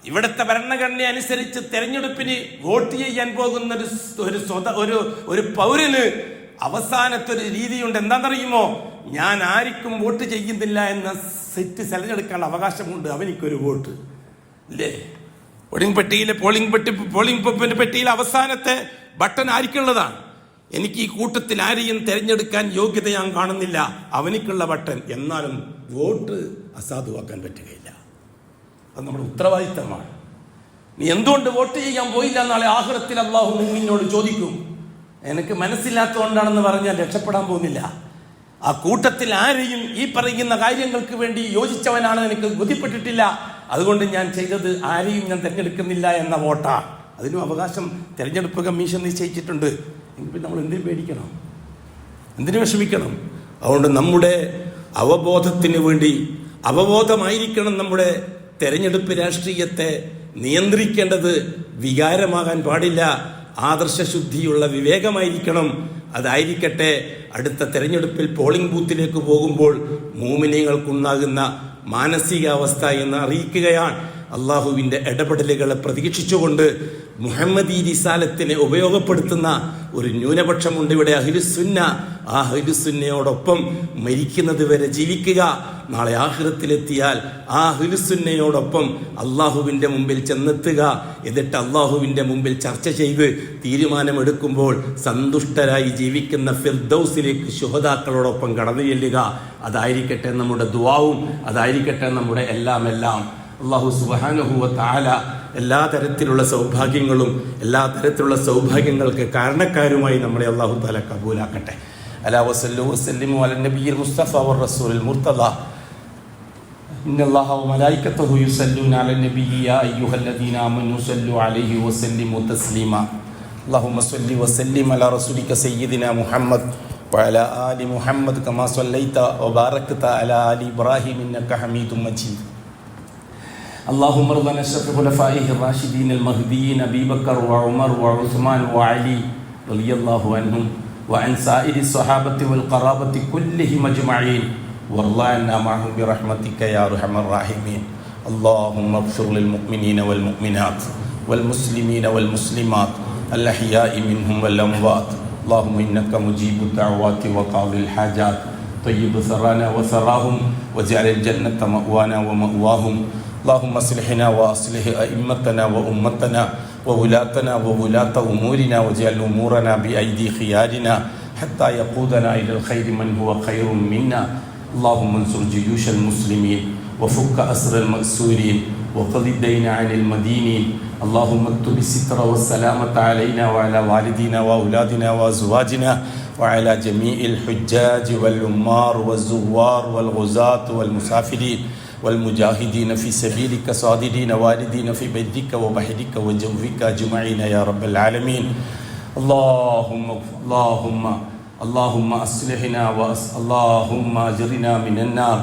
ഇവിടുത്തെ ഭരണഘടന അനുസരിച്ച് തെരഞ്ഞെടുപ്പിന് വോട്ട് ചെയ്യാൻ പോകുന്ന ഒരു പൗരന് അവസാനത്തെ ഒരു രീതിയുണ്ട്. എന്താണെന്നറിയുമോ? ഞാൻ ആർക്കും വോട്ട് ചെയ്യുന്നില്ല എന്ന സെറ്റ് തിരഞ്ഞെടുക്കാനുള്ള അവകാശമുണ്ട്. അവനിക്കൊരു വോട്ട് ഇല്ലേ? പോളിംഗ് പെട്ടിയിലെ അവസാനത്തെ ബട്ടൺ ആർക്കുള്ളതാണ്? എനിക്ക് ഈ കൂട്ടത്തിൽ ആരെയും തെരഞ്ഞെടുക്കാൻ യോഗ്യത ഞാൻ കാണുന്നില്ല, അവനിക്കുള്ള ബട്ടൺ. എന്നാലും വോട്ട് അസാധുവാക്കാൻ പറ്റുകയില്ല. അത് നമ്മുടെ ഉത്തരവാദിത്തമാണ്. നീ എന്തുകൊണ്ട് വോട്ട് ചെയ്യാൻ പോയില്ല? നാളെ ആഖിറത്തിൽ അല്ലാഹു മുഅ്മിനോട് ചോദിക്കും. എനിക്ക് മനസ്സില്ലാത്തതുകൊണ്ടാണെന്ന് പറഞ്ഞാൽ രക്ഷപ്പെടാൻ പോകുന്നില്ല. ആ കൂട്ടത്തിൽ ആരെയും ഈ പറയുന്ന കാര്യങ്ങൾക്ക് വേണ്ടി യോജിച്ചവനാണ് എനിക്ക് ബോധ്യപ്പെട്ടിട്ടില്ല, അതുകൊണ്ട് ഞാൻ ചെയ്തത് ആരെയും ഞാൻ തിരഞ്ഞെടുക്കുന്നില്ല എന്ന വോട്ടാണ്. അതിനും അവകാശം തെരഞ്ഞെടുപ്പ് കമ്മീഷൻ നിശ്ചയിച്ചിട്ടുണ്ട്. എങ്കിൽ നമ്മൾ എന്തിനു പേടിക്കണം? എന്തിനു വിഷമിക്കണം? അതുകൊണ്ട് നമ്മുടെ അവബോധത്തിന് വേണ്ടി, അവബോധമായിരിക്കണം നമ്മുടെ തെരഞ്ഞെടുപ്പ് രാഷ്ട്രീയത്തെ നിയന്ത്രിക്കേണ്ടത്. വികാരമാകാൻ പാടില്ല, ആദർശശുദ്ധിയുള്ള വിവേകമായിരിക്കണം. അതായിരിക്കട്ടെ അടുത്ത തെരഞ്ഞെടുപ്പിൽ പോളിംഗ് ബൂത്തിലേക്ക് പോകുമ്പോൾ മോമിനിയങ്ങൾക്കുണ്ടാകുന്ന മാനസികാവസ്ഥ എന്ന് അറിയിക്കുകയാണ്. അള്ളാഹുവിൻ്റെ ഇടപെടലുകളെ പ്രതീക്ഷിച്ചുകൊണ്ട് മുഹമ്മദി റിസാലത്തിനെ ഉപയോഗപ്പെടുത്തുന്ന ഒരു ന്യൂനപക്ഷമുണ്ട് ഇവിടെ, അഹ്ലുസുന്ന. ആ അഹ്ലുസുന്നയോടൊപ്പം മരിക്കുന്നത് വരെ ജീവിക്കുക. നാളെ ആഖിറത്തിലെത്തിയാൽ ആ അഹ്ലുസുന്നയോടൊപ്പം അള്ളാഹുവിൻ്റെ മുമ്പിൽ ചെന്നെത്തുക. എന്നിട്ട് അള്ളാഹുവിൻ്റെ മുമ്പിൽ ചർച്ച ചെയ്ത് തീരുമാനമെടുക്കുമ്പോൾ സന്തുഷ്ടരായി ജീവിക്കുന്ന ഫിർദൗസിലേക്ക് ശുഹദാക്കളോടൊപ്പം കടന്നു ചെല്ലുക. അതായിരിക്കട്ടെ നമ്മുടെ ദുആവും, അതായിരിക്കട്ടെ നമ്മുടെ എല്ലാം. അല്ലാഹു സുബ്ഹാനഹു വ തആല എല്ലാ തരത്തിലുള്ള സൗഭാഗ്യങ്ങളും, എല്ലാ തരത്തിലുള്ള സൗഭാഗ്യങ്ങൾക്ക് കാരണക്കാരുമായി നമ്മളെ അല്ലാഹു തആല കബൂലാക്കട്ടെ. അലാ വസല്ലു വസല്ലിമു അലൻ നബിയിൽ മുസ്തഫ വർ റസൂലിൽ മുർത്തദ. ഇന്നല്ലാഹ വ മലായികതഹു യുസല്ലൂന അലൻ നബിയ്യി യാ അയ്യുഹല്ലദീന ആമനൂ സല്ലു അലൈഹി വസല്ലിമു തസ്ലീമാ. അല്ലാഹുമ്മ സ്വല്ലി വസല്ലിം അലാ റസൂലിക സയ്യിദിനാ മുഹമ്മദ് വഅലാ ആലി മുഹമ്മദ് കമാ സ്വല്ലൈത വബാറക്ത അലാ ആലി ഇബ്രാഹിം ഇന്നക ഹമീദും മജീദ്. اللهم ارض عن اشرف خلفائه الراشدين المهديين ابي بكر وعمر وعثمان وعلي رضي الله عنهم وعن سائر الصحابه والقرابه كلهم اجمعين وارض عنا معهم برحمتك يا ارحم الراحمين. اللهم اغفر للمؤمنين والمؤمنات والمسلمين والمسلمات الاحياء منهم والاموات. اللهم انك مجيب الدعوات وقاضي الحاجات. طيب ثرانا وثراهم واجعل الجنه مأوانا ومأواهم. اللهم اصلحنا واصلح ائمتنا وامتنا وولاتنا وولاة امورنا واجعل امورنا بايدي خيارنا حتى يقودنا الى الخير من هو خير منا. اللهم انصر جيوش المسلمين وفك اسر المأسورين وقض الدين عن المدينين. اللهم اكتب الستر والسلامة علينا وعلى والدينا واولادنا وازواجنا وعلى جميع الحجاج والعمار والزوار والغزاة والمسافرين والمجاهدين في سبيلك صادرين والدين في بيتك وبحرك وجوفك أجمعين يا رب العالمين. اللهم أصلحنا اللهم أجرنا من النار.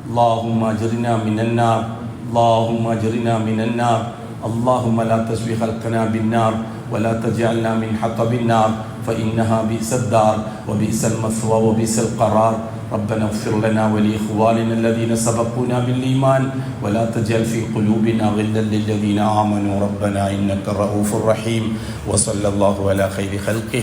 اللهم أجرنا من النار. اللهم أجرنا من النار. اللهم لا تشوي خلقنا بالنار ولا تجعلنا من حطب النار فإنها بئس الدار وبئس المثوى وبئس القرار ربنا اغفر لنا ولإخواننا الذين سبقونا بالإيمان ولا تجعل في قلوبنا غلا للذين آمنوا ربنا إنك رؤوف رحيم وصلى الله على خير خلقه